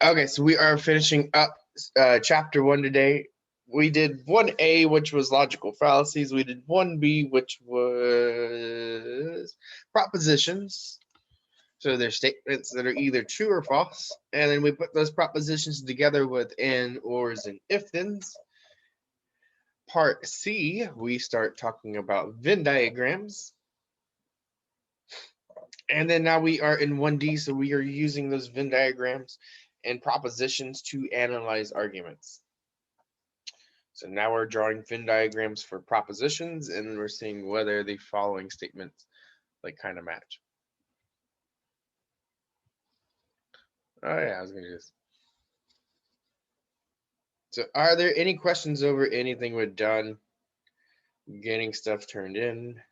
Okay, so we are finishing up chapter 1 today. We did 1A, which was logical fallacies. We did 1B, which was propositions. So they're statements that are either true or false. And then we put those propositions together with and, ors, and if-thens. Part C, we start talking about Venn diagrams. And then now we are in 1D, so we are using those Venn diagrams and propositions to analyze arguments. So now we're drawing Venn diagrams for propositions, and we're seeing whether the following statements kind of match. Oh yeah, I was gonna do this. So are there any questions over anything we've done? Getting stuff turned in.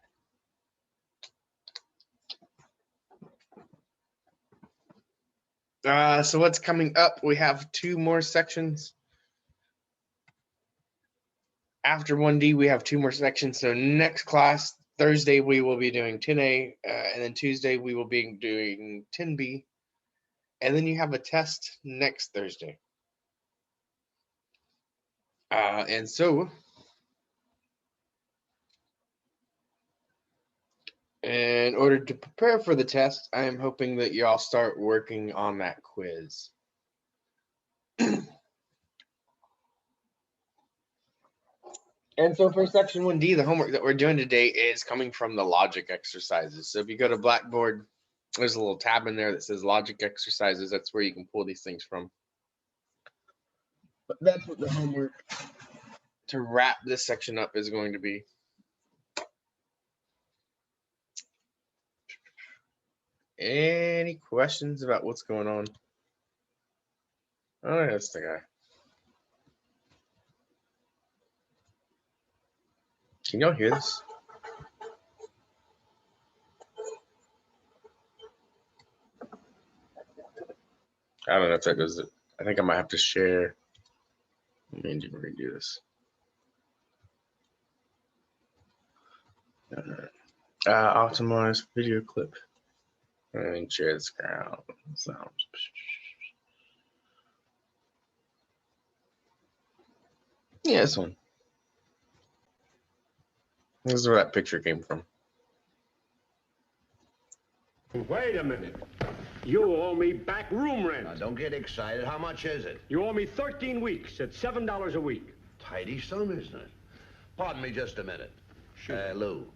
So what's coming up? We have 2 more sections. After 1D, we have 2 more sections. So next class, Thursday, we will be doing 10A, and then Tuesday, we will be doing 10B. And then you have a test next Thursday. And so, in order to prepare for the test, I am hoping that y'all start working on that quiz. And so for section 1D, the homework that we're doing today is coming from the logic exercises. So if you go to Blackboard, there's a little tab in there that says logic exercises. That's where you can pull these things from. But that's what the homework to wrap this section up is going to be. Any questions about what's going on? Oh, that's the guy. Can y'all hear this? I don't know if that does it. I think I might have to share. Let me redo this. Optimize video clip and share the screen. Sounds. Yeah, this one. This is where that picture came from. Wait a minute. You owe me back room rent. Now, don't get excited. How much is it? You owe me 13 weeks at $7 a week. Tidy sum, isn't it? Pardon me just a minute. Sure. Lou.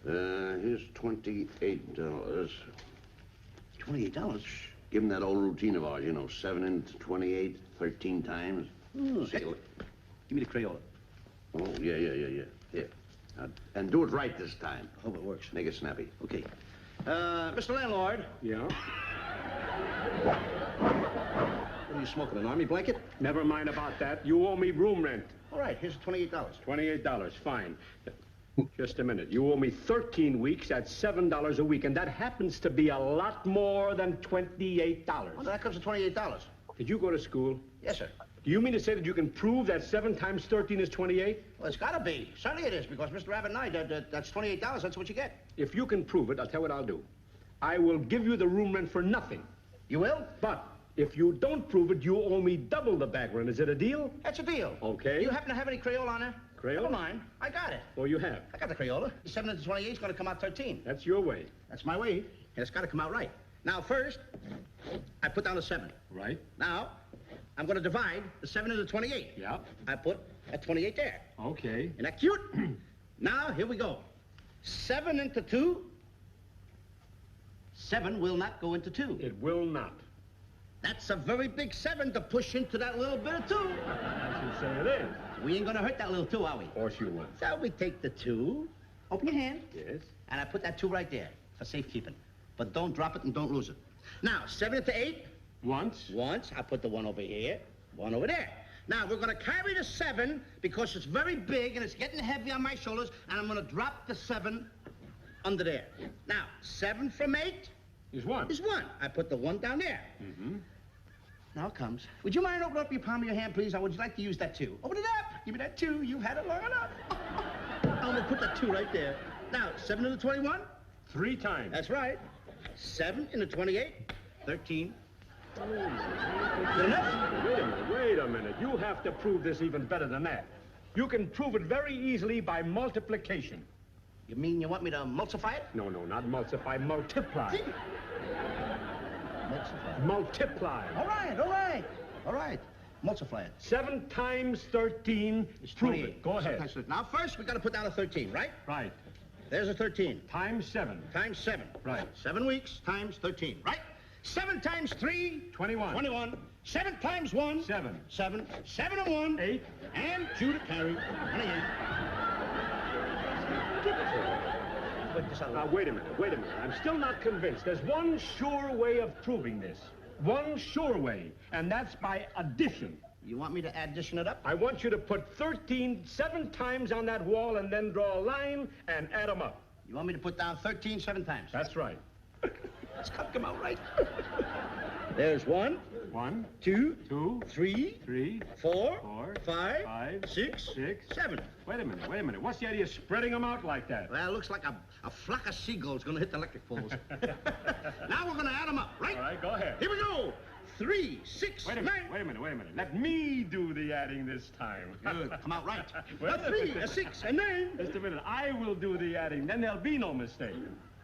Here's $28. $28? Give him that old routine of ours, 7 into 28, 13 times. Oh, hey, give me the Crayola. Oh, yeah. Here. And do it right this time. Hope it works. Make it snappy. Okay. Mr. Landlord. Yeah? What are you smoking, an army blanket? Never mind about that. You owe me room rent. All right, here's $28. $28, fine. Just a minute. You owe me 13 weeks at $7 a week, and that happens to be a lot more than $28. Well, that comes to $28. Did you go to school? Yes, sir. Do you mean to say that you can prove that 7 times 13 is 28? Well, it's got to be. Certainly it is, because Mr. Rabbit and I, that's $28. That's what you get. If you can prove it, I'll tell you what I'll do. I will give you the room rent for nothing. You will? But if you don't prove it, you owe me double the back rent. Is it a deal? That's a deal. Okay. Do you happen to have any Crayola on there? Crayola? Never mind. I got it. Oh, you have? I got the Crayola. 7 into 28 is going to come out 13. That's your way. That's my way, and it's got to come out right. Now, first, I put down a 7. Right. Now, I'm going to divide the 7 into 28. Yeah. I put a 28 there. Okay. Isn't that cute? Now, here we go. 7 into 2. 7 will not go into 2. It will not. That's a very big 7 to push into that little bit of 2. I should say it is. We ain't going to hurt that little 2, are we? Of course you won't. So we take the 2, open your hand, Yes. and I put that 2 right there for safekeeping. But don't drop it and don't lose it. Now, 7 into 8. Once. Once, I put the 1 over here, 1 over there. Now, we're going to carry the 7 because it's very big and it's getting heavy on my shoulders, and I'm going to drop the 7 under there. Now, 7 from 8 Is 1. is 1. I put the 1 down there. Mm-hmm. Now it comes. Would you mind opening up your palm of your hand, please? Or would you like to use that 2? Open it up. Give me that 2. You've had it long enough. I'm going to put that 2 right there. Now, 7 into 21? 3 times. That's right. 7 into 28, 13. Good enough? Wait a minute. You have to prove this even better than that. You can prove it very easily by multiplication. You mean you want me to multiply it? No, not multiply, multiply. Multiply. Multiply. All right. Multiply it. 7 times 13 It's prove 28. it. Go ahead. Now, first, we got to put down a 13, right? Right. There's a 13. Times 7. Times 7. Right. 7 weeks times 13, right? 7 times 3. 21. 21. 7 times 1. 7. 7. 7 and 1. 8. And 2 to carry. 28. Wait this out. Now, wait a minute. I'm still not convinced. There's one sure way of proving this. One sure way, and that's by addition. You want me to addition it up? I want you to put 13 7 times on that wall and then draw a line and add them up. You want me to put down 13 7 times? That's right. It's got to come out right. There's 1, 1, 2, 2, 3, 3, 4, 4, 5, 5, 6, 6, 7. Wait a minute. What's the idea of spreading them out like that? Well, it looks like a flock of seagulls going to hit the electric poles. Now we're going to add them up, right? All right, go ahead. Here we go. 3, 6, Wait a 9. minute. Let me do the adding this time. Good. Come out right. Wait A 3, a 6, a 9. Just a minute. I will do the adding. Then there'll be no mistake.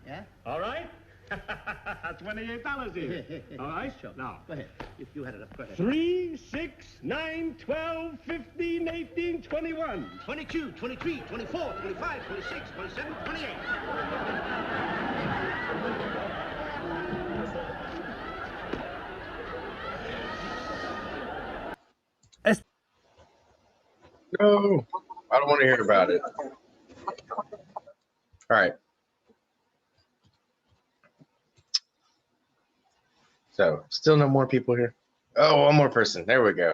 Yeah? All right? $28 here. All right? Sure. Now. Go ahead. If you had it up, go ahead. 3, 6, 9, 12, 15, 18, 21. 22, 23, 24, 25, 26, 27, 28. No, I don't want to hear about it. All right. So, still no more people here. Oh, one more person. There we go.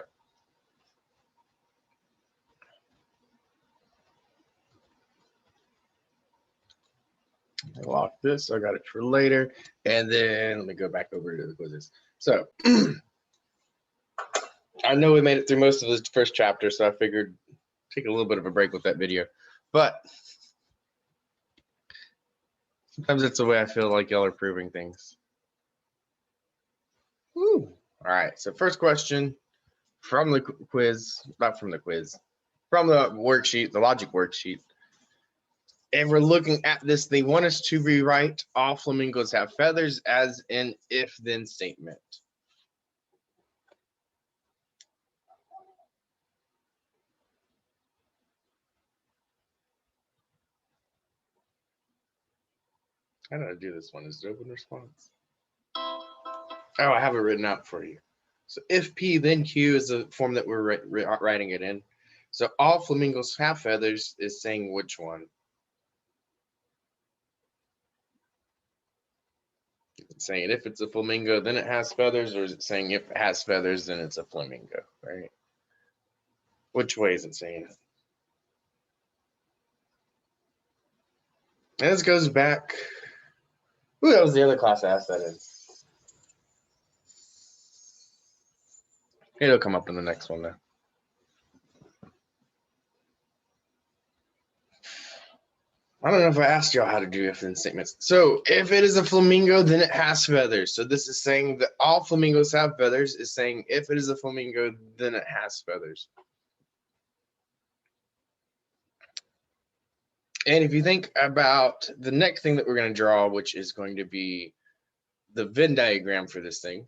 I locked this, so I got it for later. And then let me go back over to the quizzes. So, I know we made it through most of the first chapter, so I figured take a little bit of a break with that video. But sometimes it's the way I feel like y'all are proving things. Woo. All right, so first question from the quiz, not from the quiz, from the worksheet, the logic worksheet. And we're looking at this. They want us to rewrite all flamingos have feathers as an if-then statement. How did I do this one? Is it open response? Oh, I have it written out for you. So if P, then Q is the form that we're writing it in. So all flamingos have feathers is saying which one? Is it saying if it's a flamingo, then it has feathers, or is it saying if it has feathers, then it's a flamingo, right? Which way is it saying it? And this goes back. Ooh, that was the other class I asked that in. It'll come up in the next one now. I don't know if I asked y'all how to do if-then statements. So if it is a flamingo, then it has feathers. So this is saying that all flamingos have feathers. Is saying if it is a flamingo, then it has feathers. And if you think about the next thing that we're going to draw, which is going to be the Venn diagram for this thing.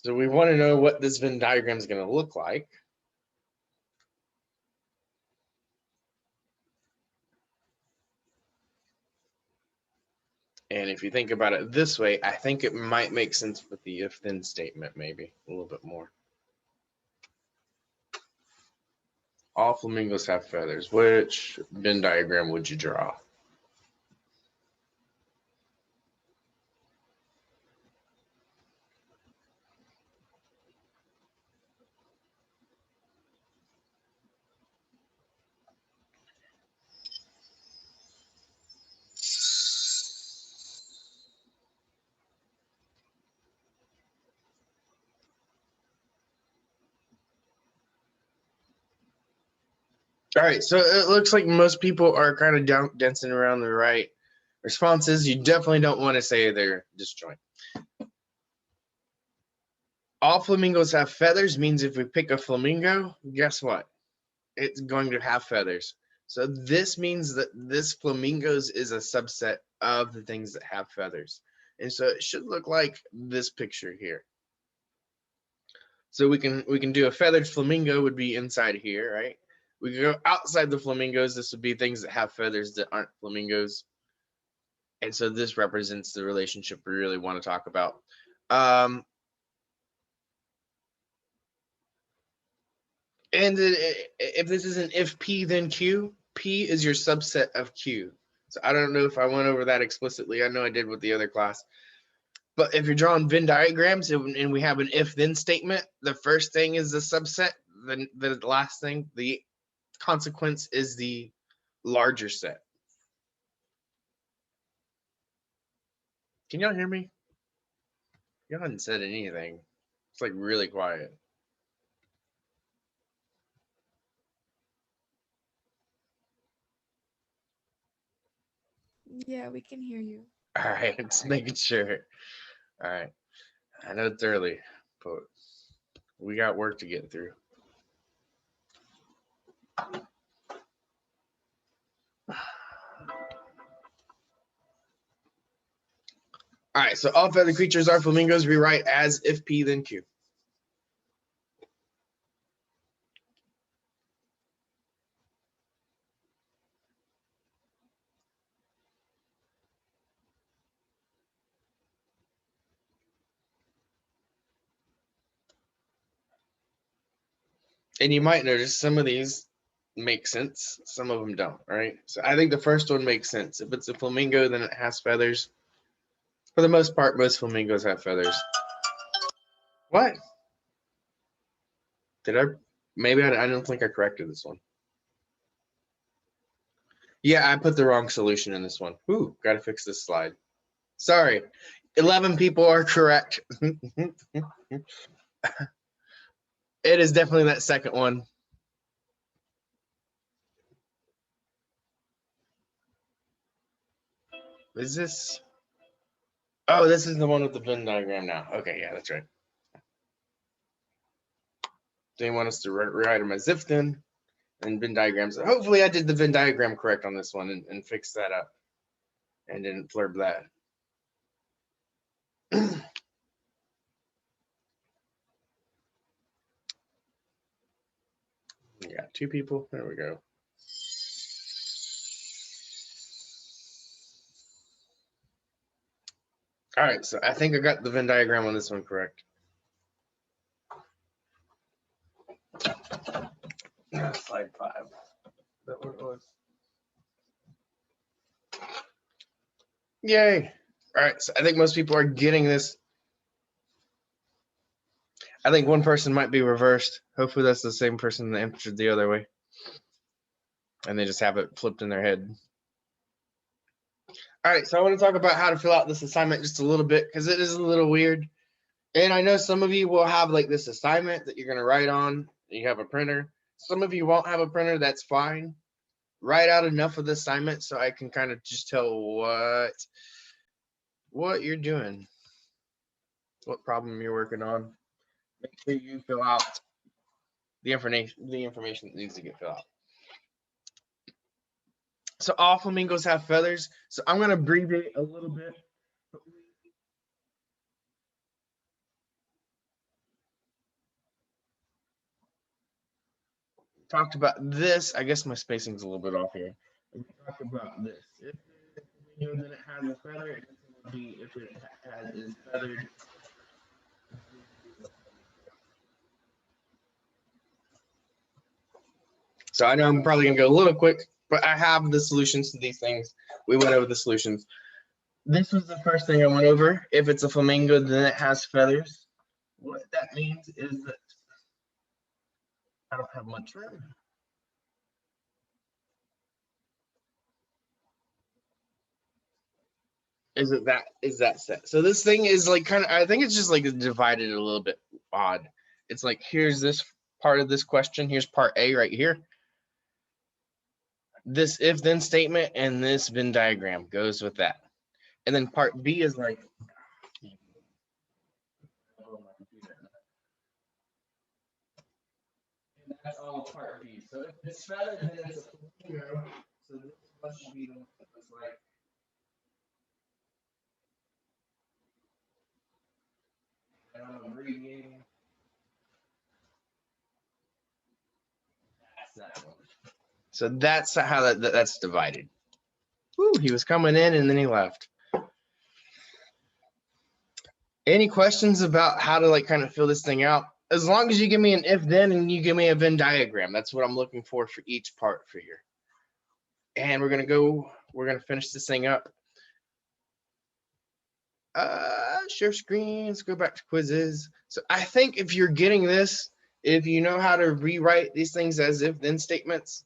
So we want to know what this Venn diagram is going to look like. And if you think about it this way, I think it might make sense with the if-then statement, maybe a little bit more. All flamingos have feathers. Which Venn diagram would you draw? All right, so it looks like most people are kind of dancing around the right responses. You definitely don't want to say they're disjoint. All flamingos have feathers means if we pick a flamingo, guess what? It's going to have feathers. So this means that this flamingos is a subset of the things that have feathers. And so it should look like this picture here. So we can do a feathered flamingo would be inside here, right? We can go outside the flamingos. This would be things that have feathers that aren't flamingos. And so this represents the relationship we really want to talk about. And if this is an if P, then Q, P is your subset of Q. So I don't know if I went over that explicitly. I know I did with the other class. But if you're drawing Venn diagrams and we have an if-then statement, the first thing is the subset. Then the last thing, the consequence, is the larger set. Can y'all hear me? Y'all haven't said anything. It's like really quiet. Yeah, we can hear you. All right, just making sure. All right. I know it's early, but we got work to get through. All right, so all feathered creatures are flamingos. Rewrite as if P, then Q. And you might notice some of these make sense, some of them don't, right? So I think the first one makes sense. If it's a flamingo, then it has feathers. For the most part, most flamingos have feathers. What? Did I? Maybe I don't think I corrected this one. Yeah, I put the wrong solution in this one. Ooh, got to fix this slide. Sorry. 11 people are correct. It is definitely that second one. Is this? Oh, this is the one with the Venn diagram now. Okay, yeah, that's right. They want us to rewrite them as if then and Venn diagrams. Hopefully I did the Venn diagram correct on this one and fixed that up and didn't flurb that. Yeah, 2 people. There we go. All right, so I think I got the Venn diagram on this one correct. Slide 5. That what it was. Yay. All right, so I think most people are getting this. I think one person might be reversed. Hopefully that's the same person that answered the other way. And they just have it flipped in their head. All right, so I want to talk about how to fill out this assignment just a little bit because it is a little weird. And I know some of you will have like this assignment that you're going to write on. You have a printer. Some of you won't have a printer. That's fine. Write out enough of the assignment so I can kind of just tell what you're doing, what problem you're working on. Make sure you fill out the information that needs to get filled out. So all flamingos have feathers. So I'm going to abbreviate a little bit. Talked about this. I guess my spacing's a little bit off here. We talked about this. If it's a flamingo, then it has a feather. It would be if it is feathered. So I know I'm probably going to go a little quick, but I have the solutions to these things. We went over the solutions. This was the first thing I went over. If it's a flamingo, then it has feathers. What that means is that I don't have much room. Is that set? So this thing is like kind of, I think it's just like divided a little bit odd. It's like, here's this part of this question. Here's part A right here. this if then statement and this Venn diagram goes with that. And then part B is like, that's all part B. So if it's better, then it's a flamingo. So this must be the one that was like. And I'm abbreviating. That's that one. So that's how that's divided. Woo, he was coming in and then he left. Any questions about how to like kind of fill this thing out? As long as you give me an if then and you give me a Venn diagram, that's what I'm looking for each part for here. And we're gonna finish this thing up. Share screens, go back to quizzes. So I think if you're getting this, if you know how to rewrite these things as if then statements,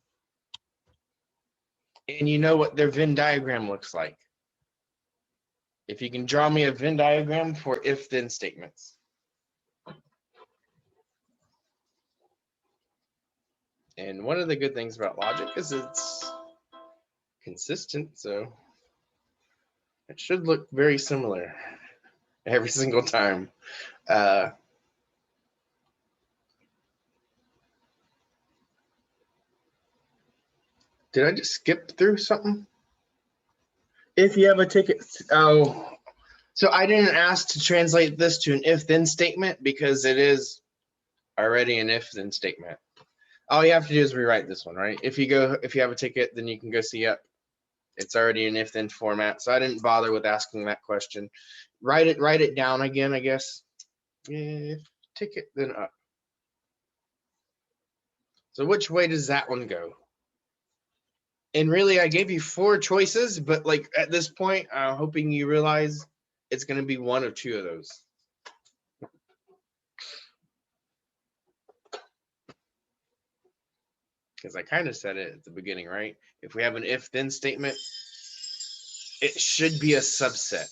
and you know what their Venn diagram looks like. If you can draw me a Venn diagram for if then statements. And one of the good things about logic is it's consistent, so it should look very similar every single time. Did I just skip through something? If you have a ticket, oh, so I didn't ask to translate this to an if then statement because it is already an if then statement. All you have to do is rewrite this one, right? If you have a ticket, then you can go see up. It's already an if then format. So I didn't bother with asking that question. Write it down again, I guess. If ticket, then up. So which way does that one go? And really, I gave you 4 choices, but like at this point, I'm hoping you realize it's going to be one of 2 of those. Because I kind of said it at the beginning, right? If we have an if-then statement, it should be a subset.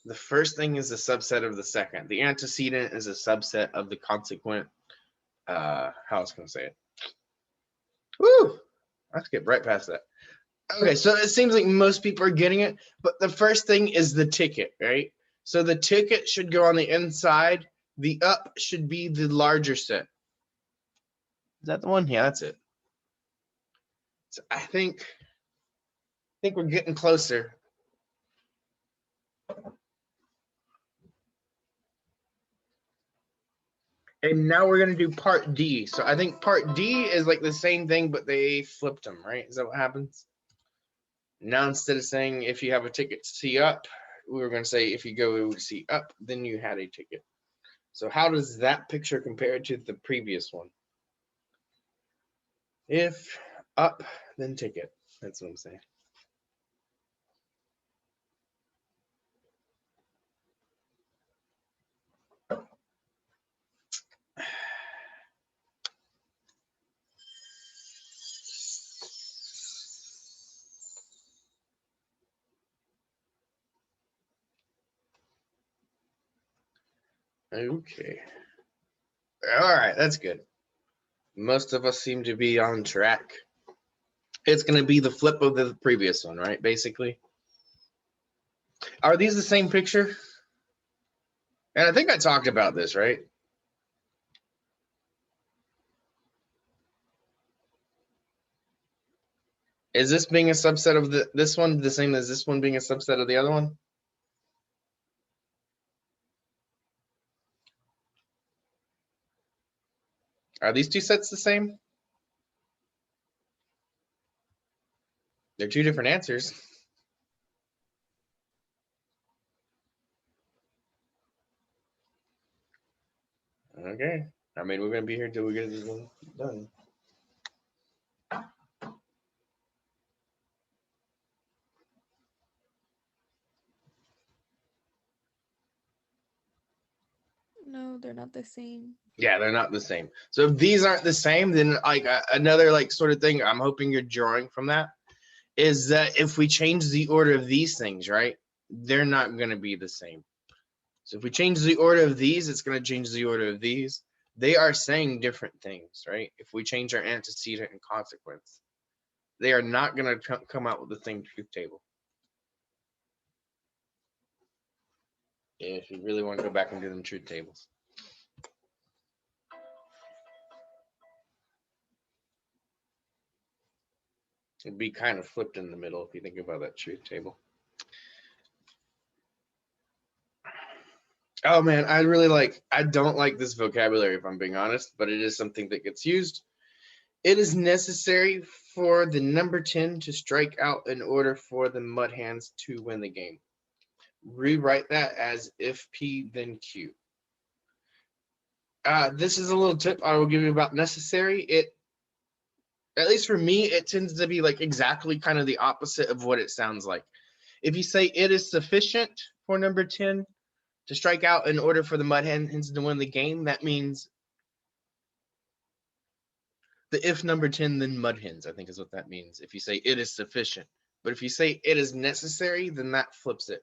The first thing is a subset of the second. The antecedent is a subset of the consequent. How I was going to say it. Woo! I skipped right past that. Okay, so it seems like most people are getting it, but the first thing is the ticket, right? So the ticket should go on the inside. The up should be the larger set. Is that the one? Yeah, that's it. So I think we're getting closer. And now we're going to do part D. So I think part D is like the same thing, but they flipped them, right? Is that what happens? Now, instead of saying if you have a ticket to see up, we were going to say if you go to see up, then you had a ticket. So how does that picture compare to the previous one? If up, then ticket. That's what I'm saying. Okay. All right, that's good. Most of us seem to be on track. It's going to be the flip of the previous one, right? Basically. Are these the same picture? And I think I talked about this, right? Is this being a subset of this one the same as this one being a subset of the other one? Are these 2 sets the same? They're 2 different answers. Okay. I mean, we're going to be here till we get this one done. No, they're not the same. Yeah, they're not the same. So if these aren't the same, then like another like sort of thing I'm hoping you're drawing from that is that if we change the order of these things, right, they're not going to be the same. So if we change the order of these, it's going to change the order of these. They are saying different things, right? If we change our antecedent and consequence. they are not going to come out with the same truth table. If you really want to go back and do them truth tables. It'd be kind of flipped in the middle if you think about that truth table. Oh man, I don't like this vocabulary if I'm being honest, but it is something that gets used. It is necessary for the number 10 to strike out in order for the Mud Hens to win the game. Rewrite that as if P then Q. This is a little tip I will give you about necessary. It, at least for me, it tends to be like exactly kind of the opposite of what it sounds like. If you say it is sufficient for number 10 to strike out in order for the Mud Hens to win the game, that means the if number 10 then Mud Hens, I think is what that means. If you say it is sufficient. But if you say it is necessary, then that flips it.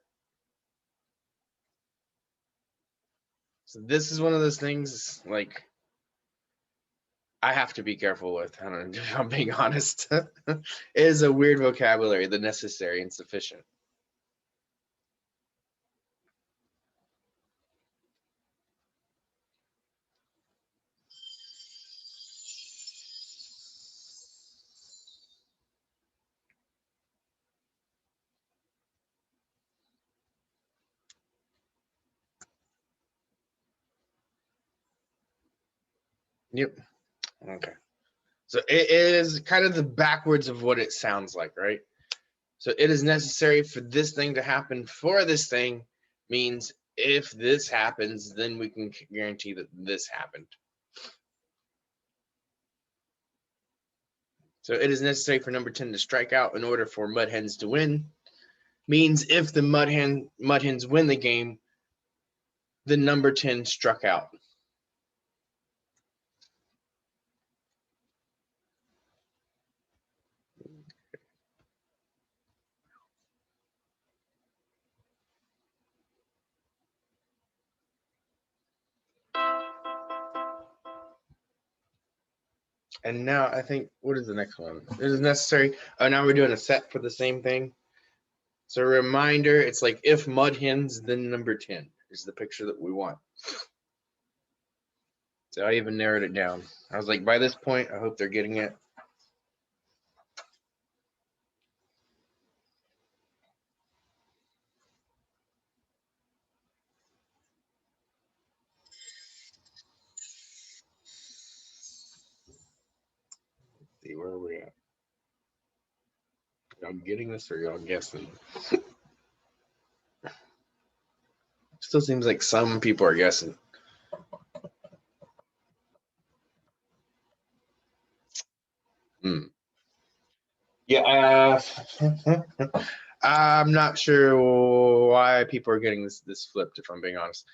So this is one of those things like I have to be careful with. I don't know if I'm being honest. It is a weird vocabulary, the necessary and sufficient. Yep. Okay. So it is kind of the backwards of what it sounds like, right? So it is necessary for this thing to happen for this thing means if this happens, then we can guarantee that this happened. So it is necessary for number 10 to strike out in order for Mud Hens to win. Means if the Mud Hens win the game, the number 10 struck out. And now I think, what is the next one? It is necessary. Oh, now we're doing a set for the same thing. So a reminder, it's like if Mud Hens, then number 10 is the picture that we want. So I even narrowed it down. I was like, by this point, I hope they're getting it. Let's see, where are we at? Y'all getting this or y'all guessing? Still seems like some people are guessing. Yeah, I'm not sure why people are getting this flipped, if I'm being honest,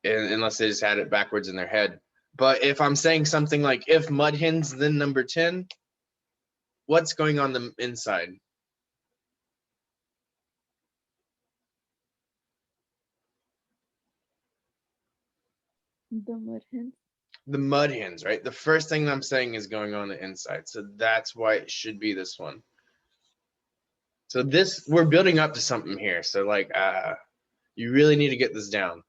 unless they just had it backwards in their head. But if I'm saying something like if Mud Hens, then number 10, what's going on the inside? The Mud Hens. The Mud Hens, right? The first thing I'm saying is going on the inside. So that's why it should be this one. So this, we're building up to something here. So like, you really need to get this down.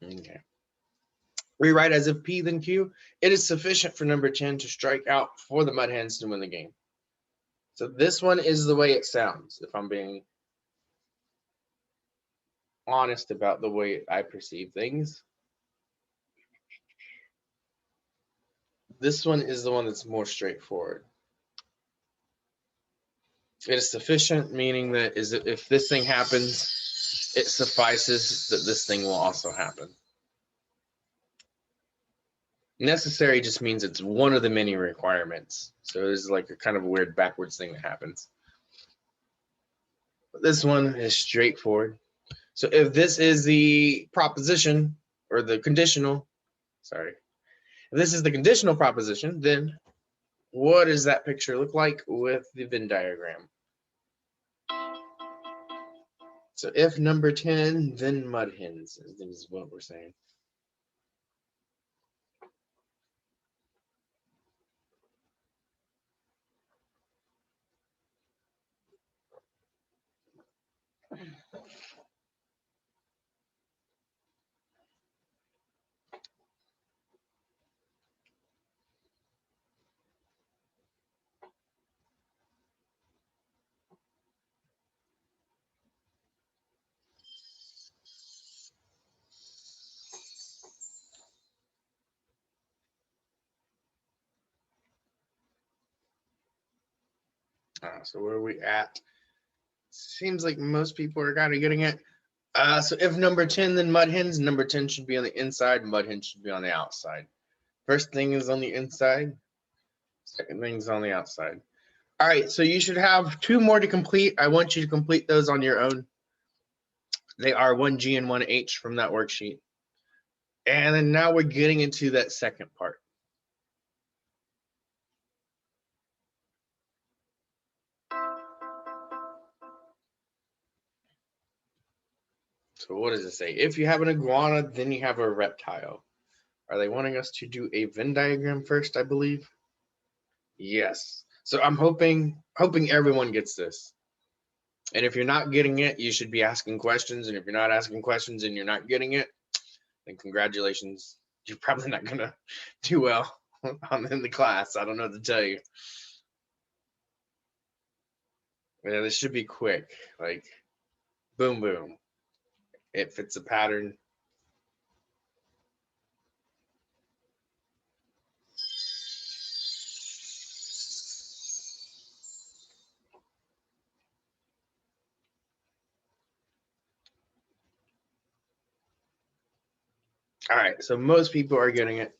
Okay. Rewrite as if P then Q. It is sufficient for number 10 to strike out for the Mud Hens to win the game. So this one is the way it sounds, if I'm being honest about the way I perceive things. This one is the one that's more straightforward. It is sufficient, meaning that is if this thing happens, it suffices that this thing will also happen. Necessary just means it's one of the many requirements. So it's like a kind of a weird backwards thing that happens. But this one is straightforward. So if this is the proposition or the conditional, sorry, if this is the conditional proposition, then what does that picture look like with the Venn diagram? So if number 10, then mud hens is what we're saying. So where are we at? Seems like most people are kind of getting it. So if number 10, then mud hens, number 10 should be on the inside, mud hens should be on the outside. First thing is on the inside, second thing is on the outside. All right, so you should have 2 more to complete. I want you to complete those on your own. They are 1G and 1H from that worksheet. And then now we're getting into that second part. So what does it say? If you have an iguana, then you have a reptile. Are they wanting us to do a Venn diagram first, I believe? Yes. So I'm hoping everyone gets this. And if you're not getting it, you should be asking questions. And if you're not asking questions and you're not getting it, then congratulations. You're probably not going to do well in the class. I don't know what to tell you. Yeah, this should be quick. Like, boom, boom. It fits a pattern. All right, so most people are getting it.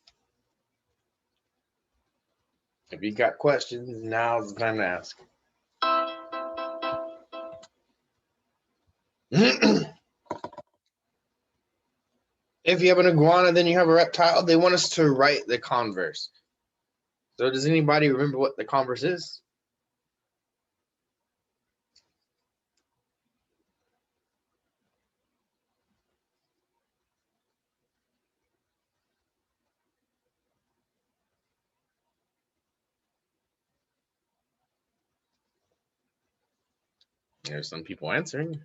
If you got questions, now's the time to ask. If you have an iguana, then you have a reptile. They want us to write the converse. So does anybody remember what the converse is? There's some people answering.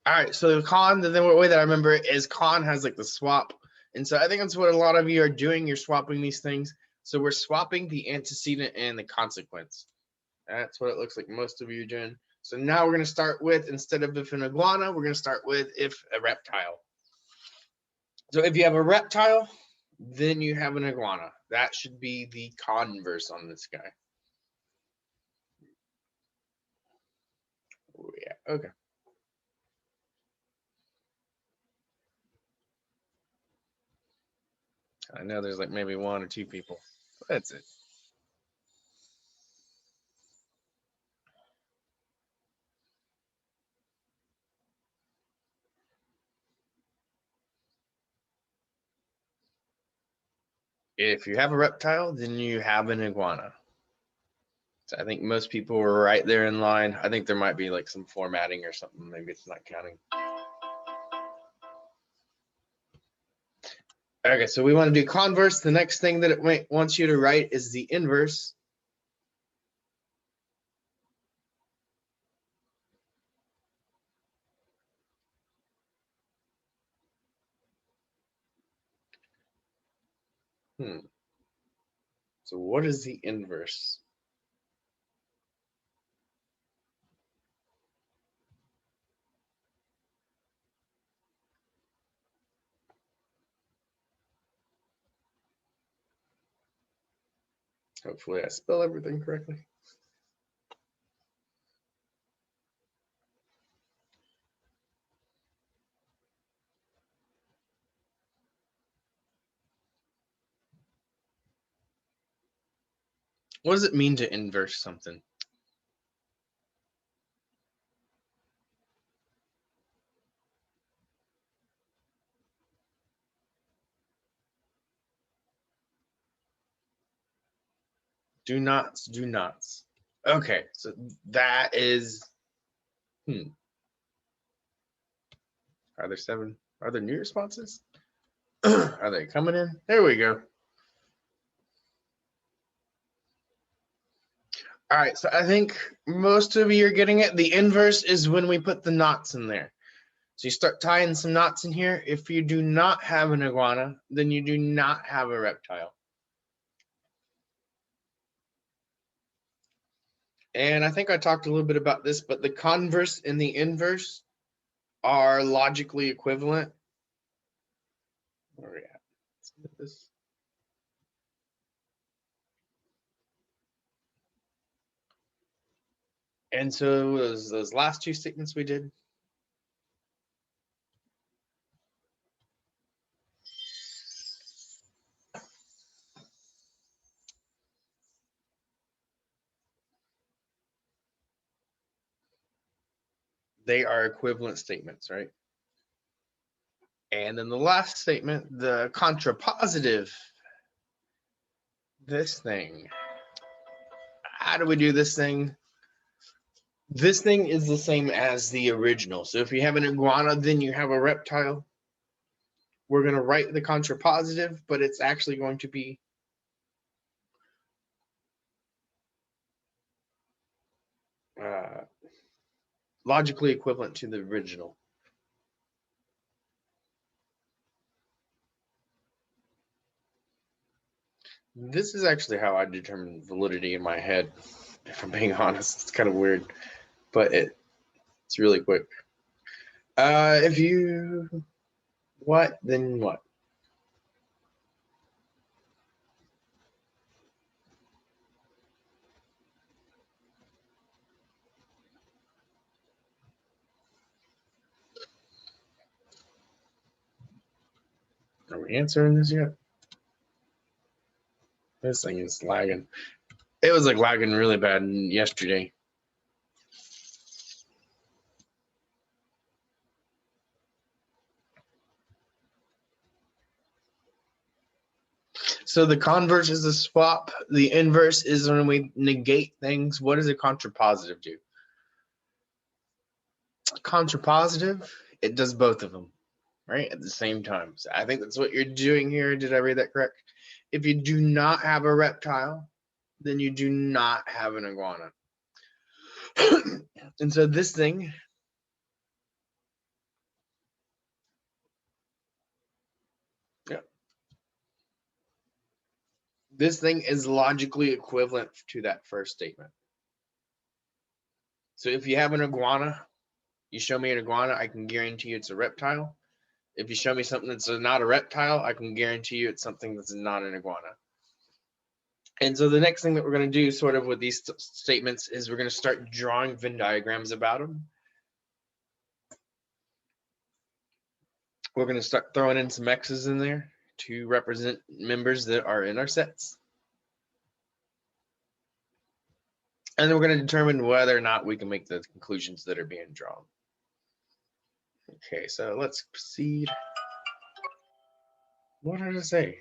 All right, so the con, the way that I remember it is con has like the swap. And so I think that's what a lot of you are doing. You're swapping these things. So we're swapping the antecedent and the consequence. That's what it looks like most of you are doing. So now we're going to start with, instead of if an iguana, we're going to start with if a reptile. So if you have a reptile, then you have an iguana. That should be the converse on this guy. Oh, yeah, okay. I know there's like maybe 1 or 2 people. That's it. If you have a reptile, then you have an iguana. So I think most people were right there in line. I think there might be like some formatting or something. Maybe it's not counting. Okay, so we want to do converse. The next thing that it wants you to write is the inverse. So what is the inverse? Hopefully I spell everything correctly. What does it mean to inverse something? Do nots, do nots. Okay, so that is, Are there 7? Are there new responses? Are they coming in? There we go. All right, so I think most of you are getting it. The inverse is when we put the knots in there. So you start tying some knots in here. If you do not have an iguana, then you do not have a reptile. And I think I talked a little bit about this, but the converse and the inverse are logically equivalent. Where are we at? Let's get this. And so those last 2 statements we did. They are equivalent statements, right? And then the last statement, the contrapositive, this thing. How do we do this thing? This thing is the same as the original. So if you have an iguana, then you have a reptile. We're going to write the contrapositive, but it's actually going to be logically equivalent to the original. This is actually how I determine validity in my head, if I'm being honest. It's kind of weird, but it's really quick. If you, what, then what? Are we answering this yet? This thing is lagging. It was like lagging really bad yesterday. So the converse is a swap. The inverse is when we negate things. What does a contrapositive do? Contrapositive, it does both of them, right, at the same time. So I think that's what you're doing here. Did I read that correct? If you do not have a reptile, then you do not have an iguana. And so this thing, this thing is logically equivalent to that first statement. So if you have an iguana, you show me an iguana, I can guarantee you it's a reptile. If you show me something that's not a reptile, I can guarantee you it's something that's not an iguana. And so the next thing that we're going to do sort of with these statements is we're going to start drawing Venn diagrams about them. We're going to start throwing in some X's in there to represent members that are in our sets. And then we're going to determine whether or not we can make the conclusions that are being drawn. Okay, so let's proceed. What did I say?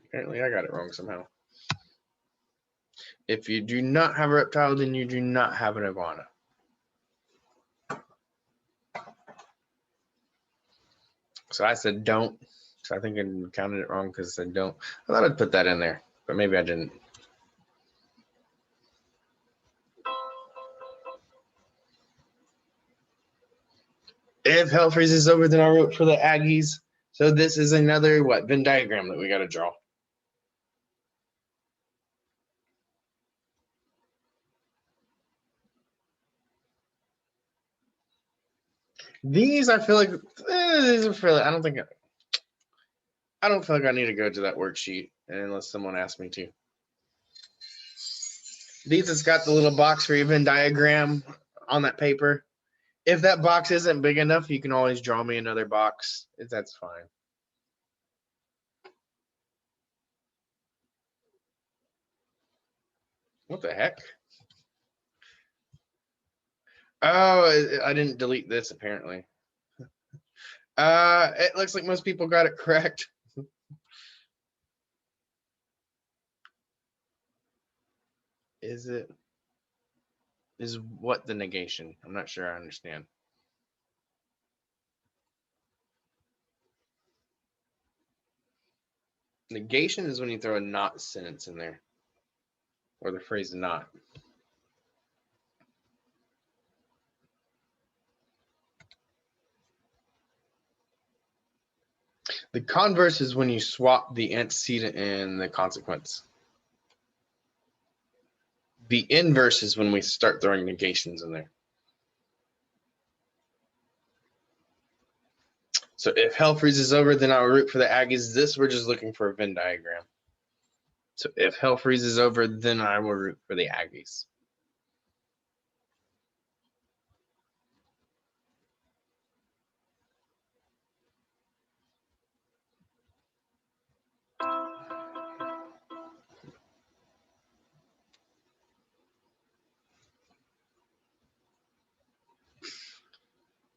Apparently I got it wrong somehow. If you do not have a reptile, then you do not have an iguana. So I said don't. So I think I counted it wrong because I said don't. I thought I'd put that in there, but maybe I didn't. If hell freezes over, then I wrote for the Aggies. So this is another what Venn diagram that we got to draw. These I feel like these are fairly. I don't feel like I need to go to that worksheet unless someone asks me to. These has got the little box for your Venn diagram on that paper. If that box isn't big enough, you can always draw me another box. That's fine. What the heck? Oh, I didn't delete this apparently. It looks like most people got it correct. Is what the negation? I'm not sure I understand. Negation is when you throw a not sentence in there, or the phrase not. The converse is when you swap the antecedent and the consequence. The inverse is when we start throwing negations in there. So if hell freezes over, then I'll root for the Aggies. This, we're just looking for a Venn diagram. So if hell freezes over, then I will root for the Aggies.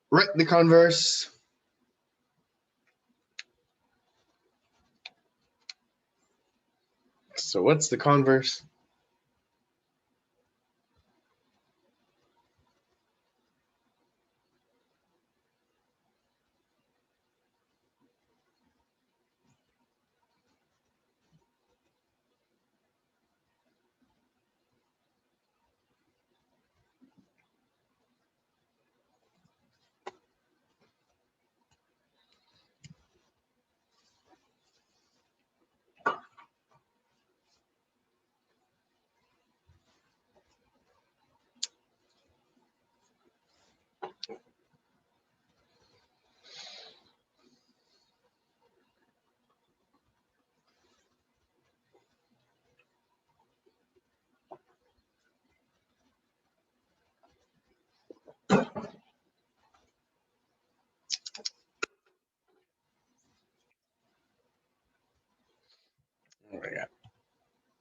Write the converse. So what's the converse?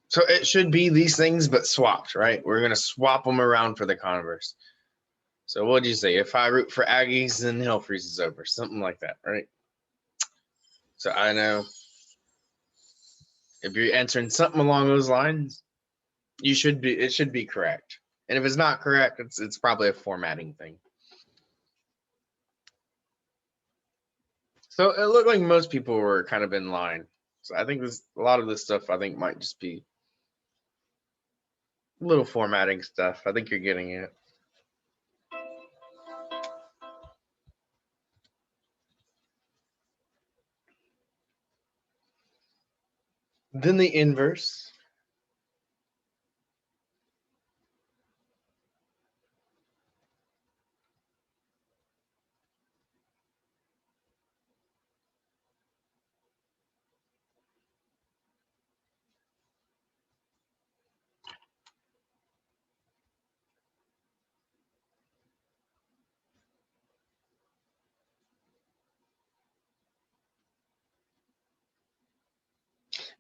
So it should be these things, but swapped, right? We're going to swap them around for the converse. So what did you say? If I root for Aggies, then hell freezes over. Something like that, right? So I know if you're answering something along those lines, it should be correct. And if it's not correct, it's probably a formatting thing. So it looked like most people were kind of in line. So I think a lot of this stuff I think might just be little formatting stuff. I think you're getting it. Then the inverse.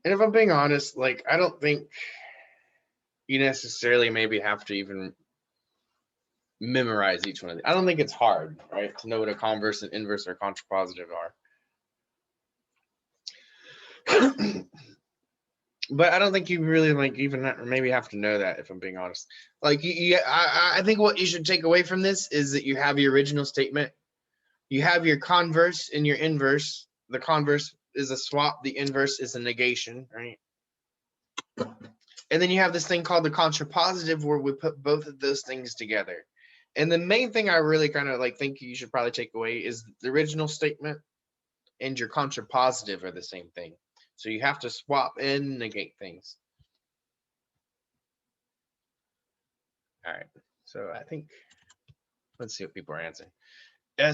And if I'm being honest, like, I don't think you necessarily maybe have to even memorize each one of these. I don't think it's hard, right, to know what a converse and inverse or contrapositive are. But I don't think you really like even maybe have to know that, if I'm being honest. Like, I think what you should take away from this is that you have your original statement, you have your converse and your inverse. The converse is a swap, the inverse is a negation, right? And then you have this thing called the contrapositive, where we put both of those things together. And the main thing I really kind of like think you should probably take away is the original statement and your contrapositive are the same thing. So you have to swap and negate things. All right. So I think, let's see what people are answering.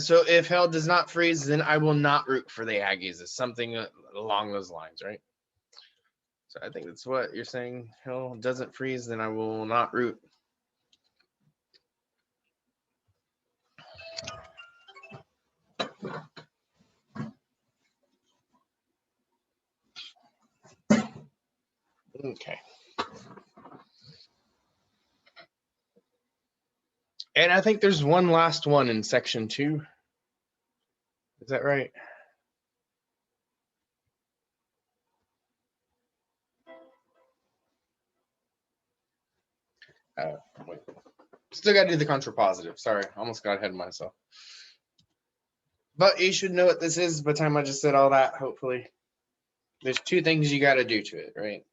So if hell does not freeze, then I will not root for the Aggies. It's something along those lines, right? So I think that's what you're saying. Hell doesn't freeze, then I will not root. Okay. And I think there's one last one in section 2. Is that right? Wait. Still got to do the contrapositive. Sorry, almost got ahead of myself. But you should know what this is by the time I just said all that, hopefully. There's two things you got to do to it, right?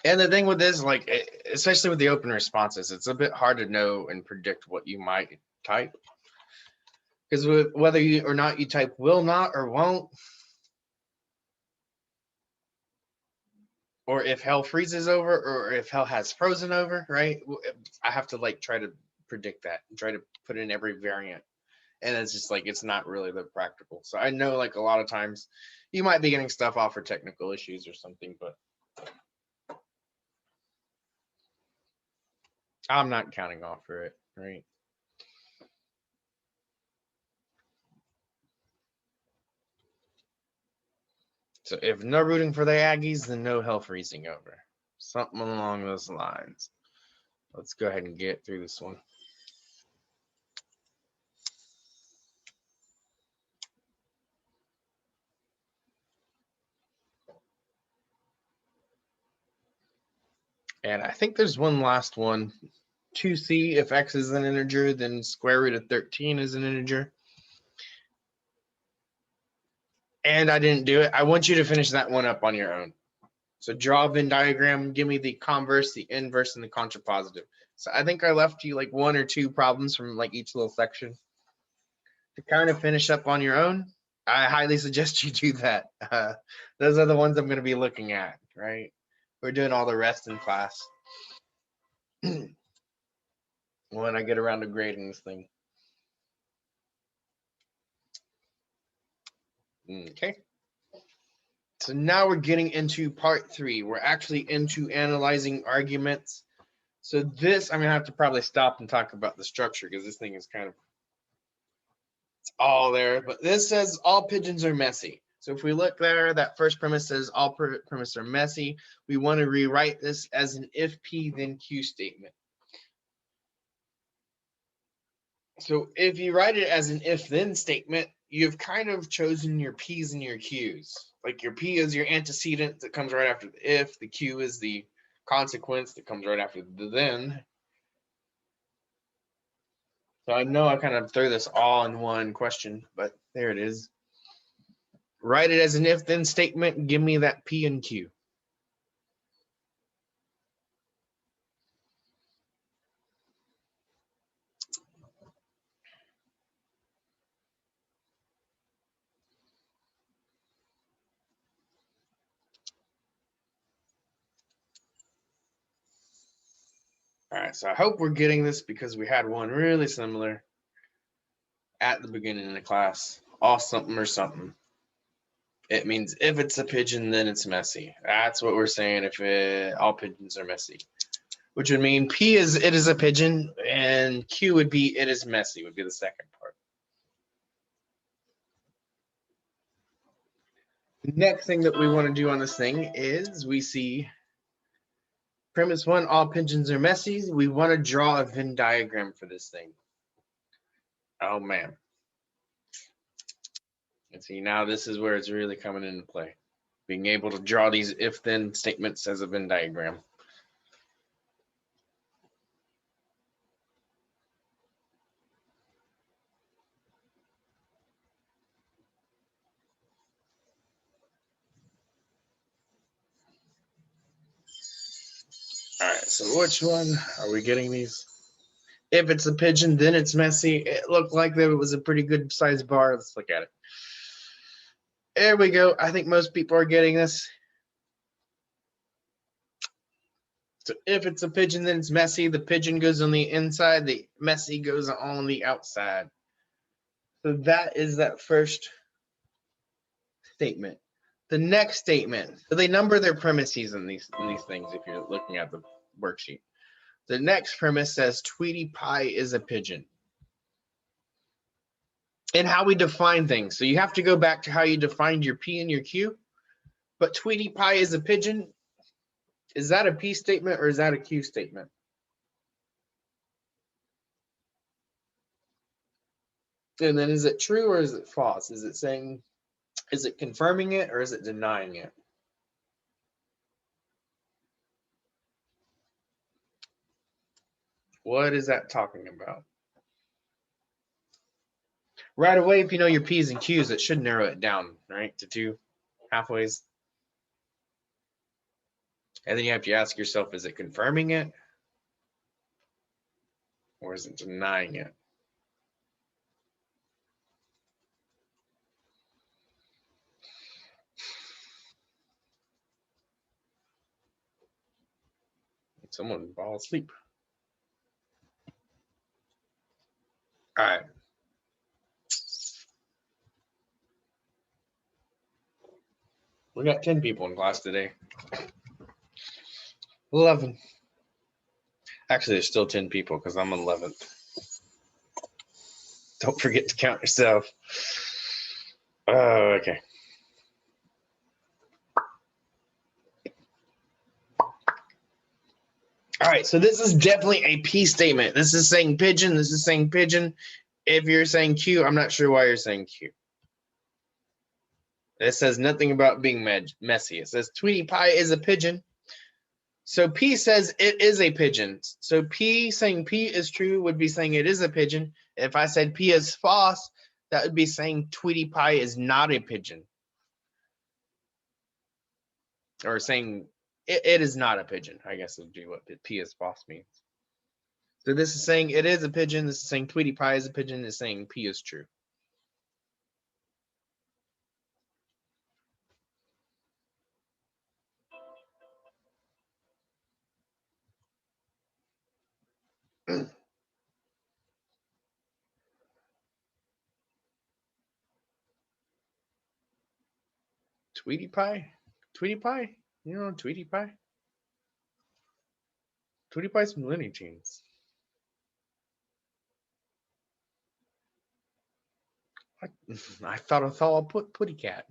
And the thing with this, like, especially with the open responses, it's a bit hard to know and predict what you might type. Because whether you or not you type will not or won't, or if hell freezes over, or if hell has frozen over, right? I have to like try to predict that and try to put in every variant. And it's just like, it's not really that practical. So I know like a lot of times you might be getting stuff off for technical issues or something, but I'm not counting off for it, right? So if no rooting for the Aggies, then no hell freezing over. Something along those lines. Let's go ahead and get through this one. And I think there's one last one. 2c, if x is an integer, then square root of 13 is an integer. And I didn't do it. I want you to finish that one up on your own. So draw a Venn diagram, give me the converse, the inverse, and the contrapositive. So I think I left you like one or two problems from like each little section. To kind of finish up on your own, I highly suggest you do that. Those are the ones I'm going to be looking at, right? We're doing all the rest in class. When I get around to grading this thing. Okay. So now we're getting into part 3. We're actually into analyzing arguments. So this, I'm going to have to probably stop and talk about the structure because this thing is kind of, it's all there. But this says all pigeons are messy. So if we look there, that first premise says all premises are messy. We want to rewrite this as an if P then Q statement. So if you write it as an if then statement, you've kind of chosen your P's and your Q's. Like your P is your antecedent that comes right after the if, the Q is the consequence that comes right after the then. So I know I kind of threw this all in one question, but there it is. Write it as an if then statement, give me that P and Q. All right, so I hope we're getting this because we had one really similar at the beginning of the class. All something or something. It means if it's a pigeon, then it's messy. That's what we're saying if all pigeons are messy. Which would mean P is it is a pigeon, and Q would be it is messy, would be the second part. The next thing that we want to do on this thing is we see premise 1, all pigeons are messy. We want to draw a Venn diagram for this thing. Oh, man. And see, now this is where it's really coming into play. Being able to draw these if-then statements as a Venn diagram. All right, so which one are we getting these? If it's a pigeon, then it's messy. It looked like there was a pretty good sized bar. Let's look at it. There we go. I think most people are getting this. So if it's a pigeon, then it's messy. The pigeon goes on the inside. The messy goes on the outside. So that is that first statement. The next statement. So they number their premises in these things if you're looking at worksheet. The next premise says Tweety Pie is a pigeon. And how we define things. So you have to go back to how you defined your P and your Q. But Tweety Pie is a pigeon. Is that a P statement or is that a Q statement? And then is it true or is it false? Is it confirming it or is it denying it? What is that talking about? Right away, if you know your P's and Q's, it should narrow it down, right, to 2 halfways. And then you have to ask yourself, is it confirming it? Or is it denying it? Someone fall asleep. All right. We got 10 people in class today. 11. Actually, there's still 10 people because I'm 11th. Don't forget to count yourself. Okay. All right, so this is definitely a P statement. This is saying pigeon. This is saying pigeon. If you're saying Q, I'm not sure why you're saying Q. It says nothing about being messy. It says Tweety Pie is a pigeon. So P says it is a pigeon. So P saying P is true would be saying it is a pigeon. If I said P is false, that would be saying Tweety Pie is not a pigeon. Or saying it is not a pigeon, I guess would be what P is false means. So this is saying it is a pigeon. This is saying Tweety Pie is a pigeon. This is saying P is true. Tweety Pie? Tweety Pie? You know Tweety Pie? Tweety Pie's from Looney Tunes. I thought I'll put Putty Cat.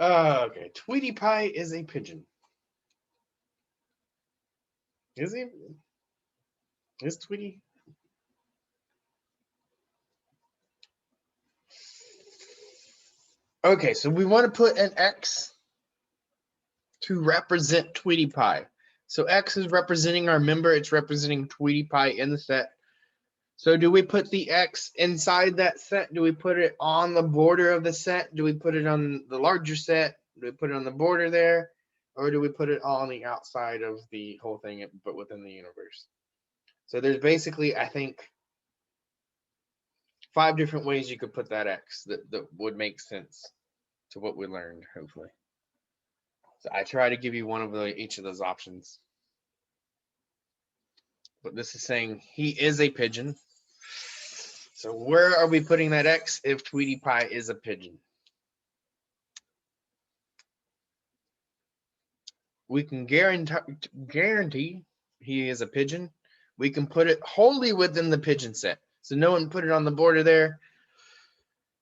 Okay, Tweety Pie is a pigeon. Is he? Is Tweety? Okay, so we want to put an X to represent Tweety Pie. So X is representing our member. It's representing Tweety Pie in the set. So do we put the X inside that set? Do we put it on the border of the set? Do we put it on the larger set? Do we put it on the border there? Or do we put it on the outside of the whole thing, but within the universe? So there's basically, I think, 5 different ways you could put that X that would make sense to what we learned, hopefully. So I try to give you one of each of those options. But this is saying he is a pigeon. So where are we putting that X if Tweety Pie is a pigeon? We can guarantee he is a pigeon. We can put it wholly within the pigeon set. So no one put it on the border there.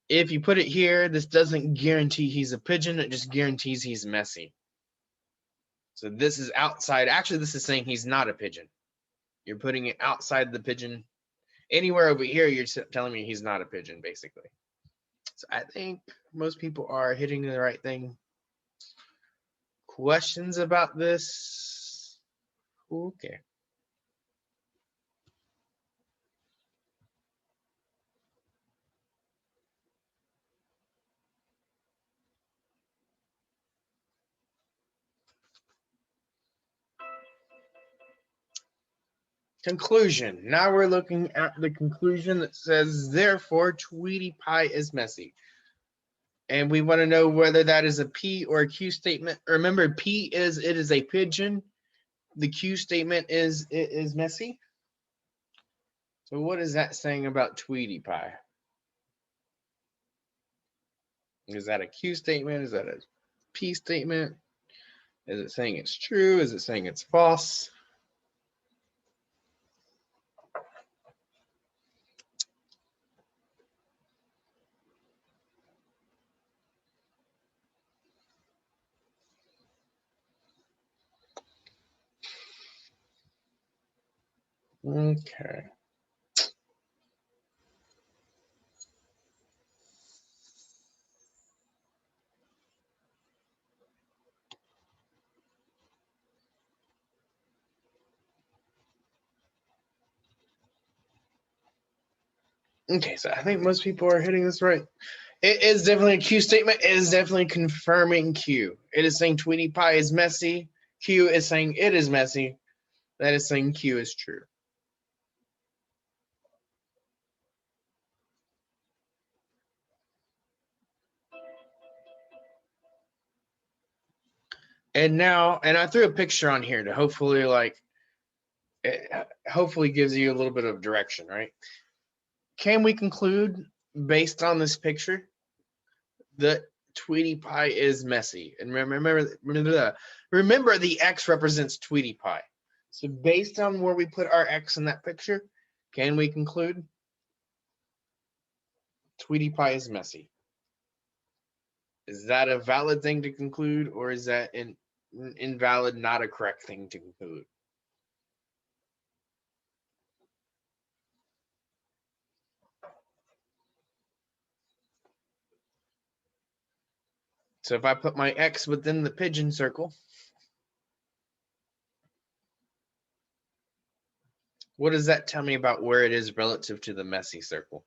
If you put it here, this doesn't guarantee he's a pigeon. It just guarantees he's messy. So this is outside. Actually, this is saying he's not a pigeon. You're putting it outside the pigeon. Anywhere over here, you're telling me he's not a pigeon, basically. So I think most people are hitting the right thing. Questions about this? Okay. Conclusion. Now we're looking at the conclusion that says, therefore, Tweety Pie is messy. And we want to know whether that is a P or a Q statement. Remember, P is it is a pigeon. The Q statement is it is messy. So what is that saying about Tweety Pie? Is that a Q statement? Is that a P statement? Is it saying it's true? Is it saying it's false? Okay. Okay, so I think most people are hitting this right. It is definitely a Q statement. It is definitely confirming Q. It is saying Tweety Pie is messy. Q is saying it is messy. That is saying Q is true. And now, and I threw a picture on here to hopefully it hopefully gives you a little bit of direction, right? Can we conclude based on this picture that Tweety Pie is messy? And remember the X represents Tweety Pie. So based on where we put our X in that picture, can we conclude Tweety Pie is messy? Is that a valid thing to conclude, or is that an invalid, not a correct thing to conclude? So if I put my X within the pigeon circle, what does that tell me about where it is relative to the messy circle?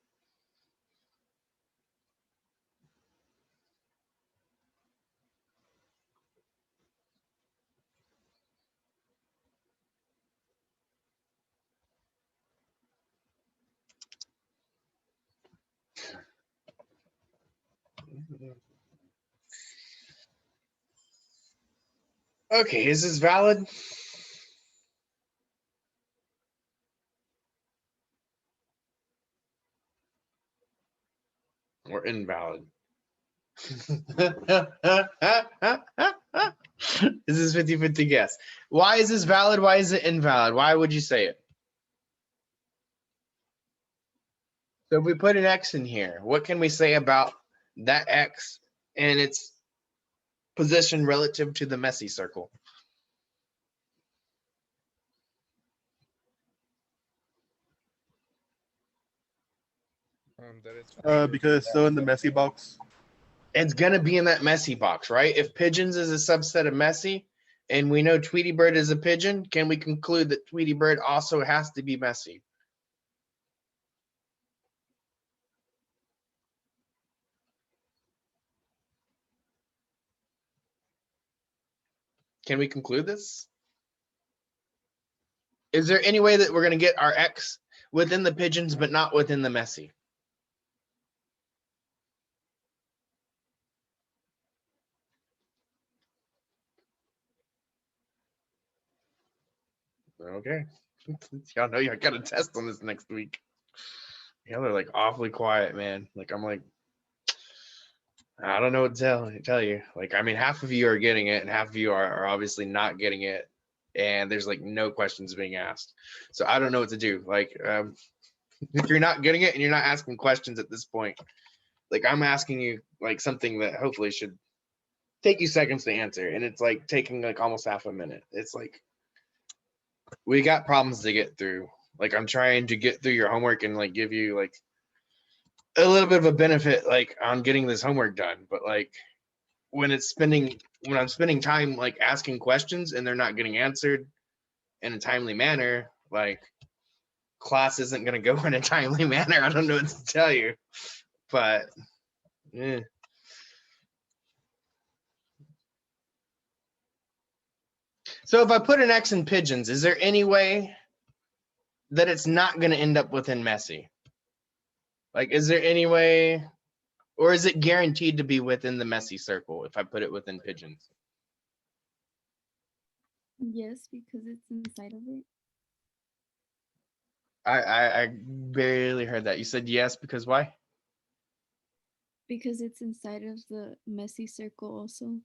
Okay, is this valid? Or invalid? This is 50-50 guess. Why is this valid? Why is it invalid? Why would you say it? So if we put an X in here, what can we say about that X and its position relative to the messy circle? Because it's still in the messy box. It's gonna be in that messy box, right? If pigeons is a subset of messy, and we know Tweety Bird is a pigeon, can we conclude that Tweety Bird also has to be messy? Can we conclude this? Is there any way that we're gonna get our X within the pigeons, but not within the messy? Okay. Y'all know y'all got a test on this next week. Y'all are like awfully quiet, man. Like I'm like, I don't know what to tell you. Like, I mean, half of you are getting it, and half of you are obviously not getting it. And there's like no questions being asked. So I don't know what to do. Like, if you're not getting it and you're not asking questions at this point, like I'm asking you like something that hopefully should take you seconds to answer. And it's like taking like almost half a minute. It's like, we got problems to get through. Like I'm trying to get through your homework and like give you like a little bit of a benefit like on getting this homework done. But like when I'm spending time like asking questions and they're not getting answered in a timely manner, like class isn't going to go in a timely manner. I don't know what to tell you, but yeah. So if I put an X in pigeons, is there any way that it's not going to end up within messy? Like, is there any way, or is it guaranteed to be within the messy circle if I put it within pigeons? Yes, because it's inside of it. I barely heard that. You said yes because why? Because it's inside of the messy circle also.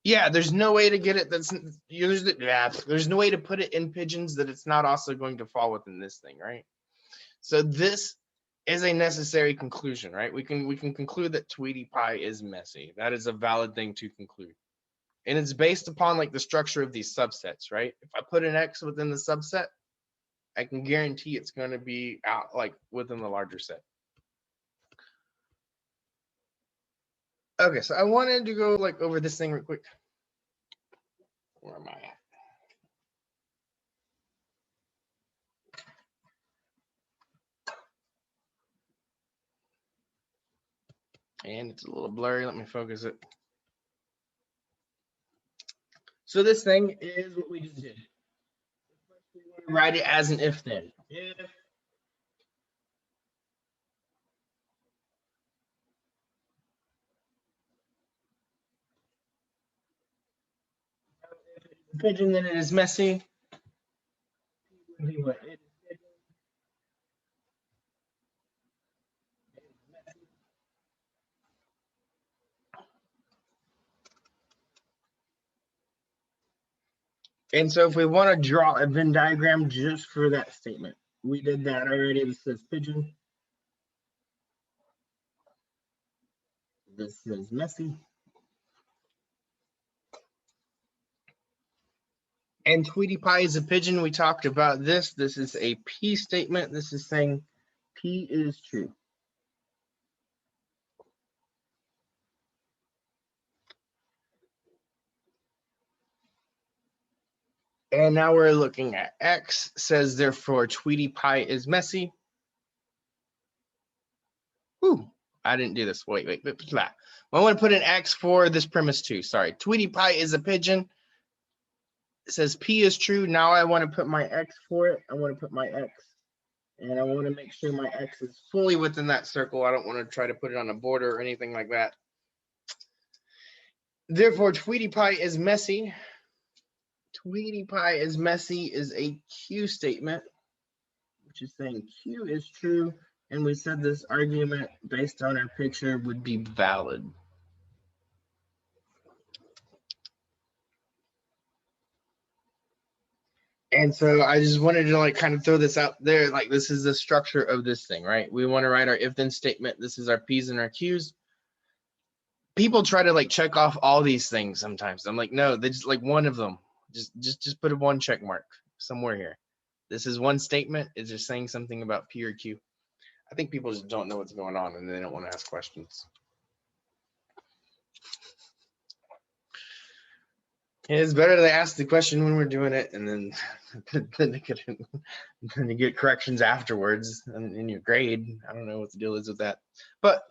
Yeah, there's no way to get it. There's no way to put it in pigeons that it's not also going to fall within this thing, right? So this is a necessary conclusion, right? We can conclude that Tweety Pie is messy. That is a valid thing to conclude. And it's based upon like the structure of these subsets, right? If I put an X within the subset, I can guarantee it's going to be out like within the larger set. Okay, so I wanted to go like over this thing real quick. Where am I at? And it's a little blurry. Let me focus it. So this thing is what we just did. Write it as an if then. If pigeon, then it is messy. What? And so if we want to draw a Venn diagram just for that statement, we did that already. This says pigeon. This is messy. And Tweety Pie is a pigeon. We talked about this. This is a P statement. This is saying P is true. And now we're looking at X, says therefore Tweety Pie is messy. Ooh, I didn't do this. Wait. I want to put an X for this premise too. Sorry. Tweety Pie is a pigeon. It says P is true. Now I want to put my X for it. I want to put my X. And I want to make sure my X is fully within that circle. I don't want to try to put it on a border or anything like that. Therefore, Tweety Pie is messy. Tweety Pie is messy is a Q statement, which is saying Q is true. And we said this argument based on our picture would be valid. And so I just wanted to like kind of throw this out there. Like this is the structure of this thing, right? We want to write our if then statement. This is our P's and our Q's. People try to like check off all these things sometimes. I'm like, no, they just like one of them. Just put a one check mark somewhere here. This is one statement. It's just saying something about P or Q. I think people just don't know what's going on and they don't want to ask questions. It's better they ask the question when we're doing it and then you get corrections afterwards in your grade. I don't know what the deal is with that. But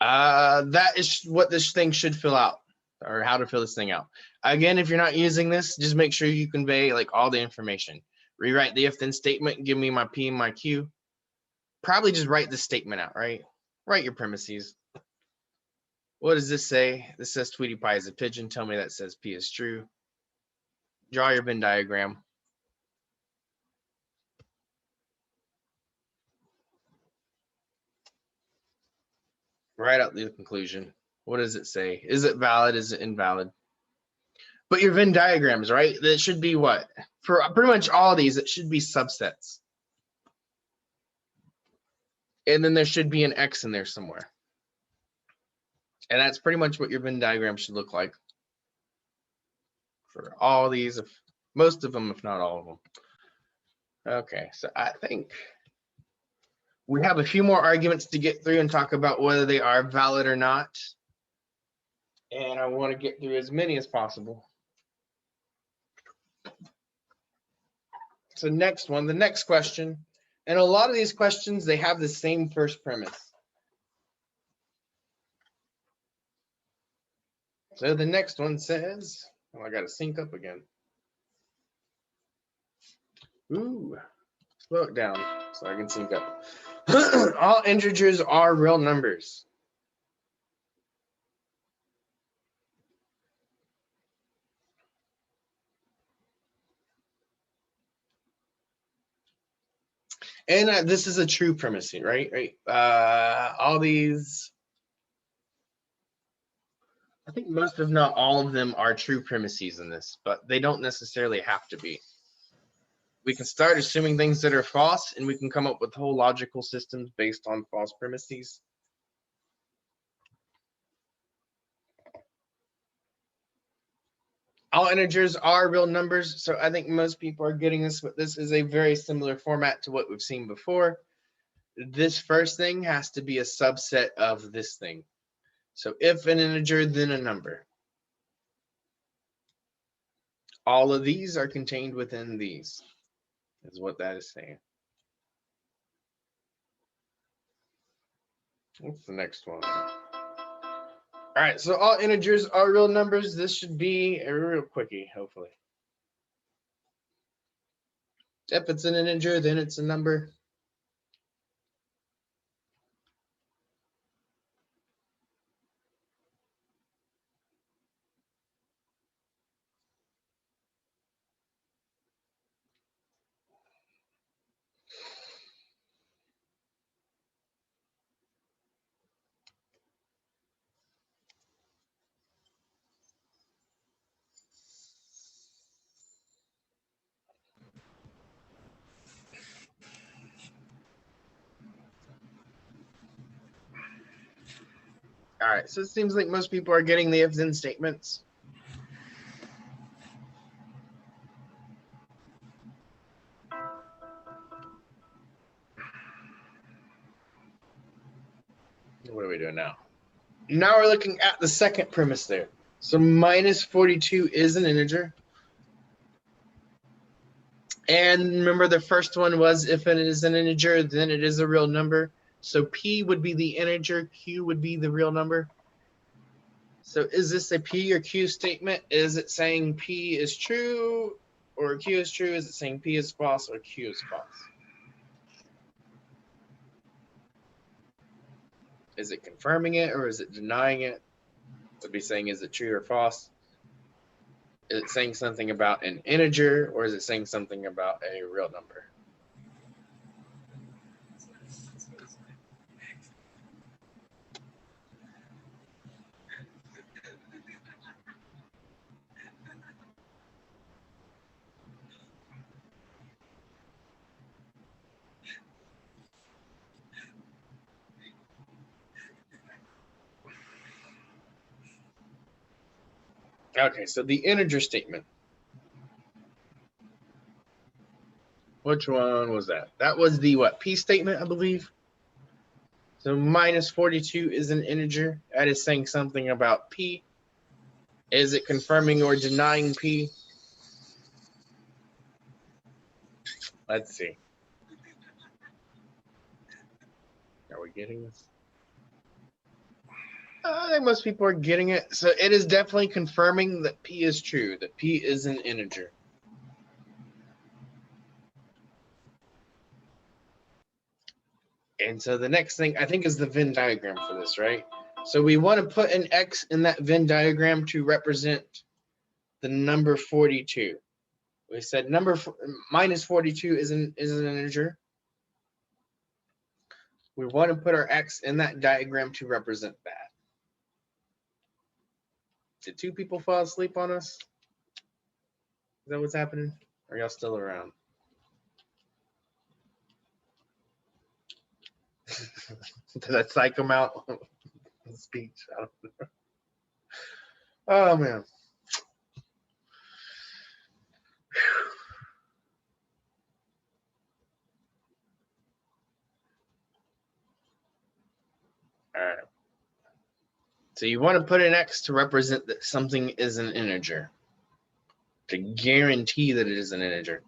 that is what this thing should fill out, or how to fill this thing out. Again, if you're not using this, just make sure you convey like all the information. Rewrite the if then statement, give me my P and my Q. Probably just write the statement out, right? Write your premises. What does this say? This says Tweety Pie is a pigeon. Tell me that says P is true. Draw your Venn diagram. Write out the conclusion. What does it say? Is it valid? Is it invalid? But your Venn diagrams, right? That should be what? For pretty much all of these, it should be subsets. And then there should be an X in there somewhere. And that's pretty much what your Venn diagram should look like for all these, most of them, if not all of them. Okay, so I think we have a few more arguments to get through and talk about whether they are valid or not. And I want to get through as many as possible. So next one, the next question. And a lot of these questions, they have the same first premise. So the next one says, oh, I got to sync up again. Ooh, slow it down so I can sync up. All integers are real numbers. And this is a true premise, right? All these I think most, if not all of them, are true premises in this, but they don't necessarily have to be. We can start assuming things that are false, and we can come up with whole logical systems based on false premises. All integers are real numbers, so I think most people are getting this, but this is a very similar format to what we've seen before. This first thing has to be a subset of this thing. So if an integer, then a number. All of these are contained within these, is what that is saying. What's the next one? All right, so all integers are real numbers. This should be a real quickie, hopefully. If it's an integer, then it's a number. All right, so it seems like most people are getting the if-then statements. What are we doing now? Now we're looking at the second premise there. So minus 42 is an integer. And remember the first one was if it is an integer, then it is a real number. So P would be the integer, Q would be the real number. So is this a P or Q statement? Is it saying P is true or Q is true? Is it saying P is false or Q is false? Is it confirming it or is it denying it? It would be saying, is it true or false? Is it saying something about an integer or is it saying something about a real number? Okay, so the integer statement. Which one was that? That was the what? P statement, I believe. So minus 42 is an integer. That is saying something about P. Is it confirming or denying P? Let's see. Are we getting this? I think most people are getting it. So it is definitely confirming that P is true, that P is an integer. And so the next thing I think is the Venn diagram for this, right? So we want to put an X in that Venn diagram to represent the number 42. We said minus 42 is an integer. We want to put our X in that diagram to represent that. Did two people fall asleep on us? Is that what's happening? Are y'all still around? Did I psych them out? Speech. I don't know. Oh man. All right. So you want to put an X to represent that something is an integer, to guarantee that it is an integer.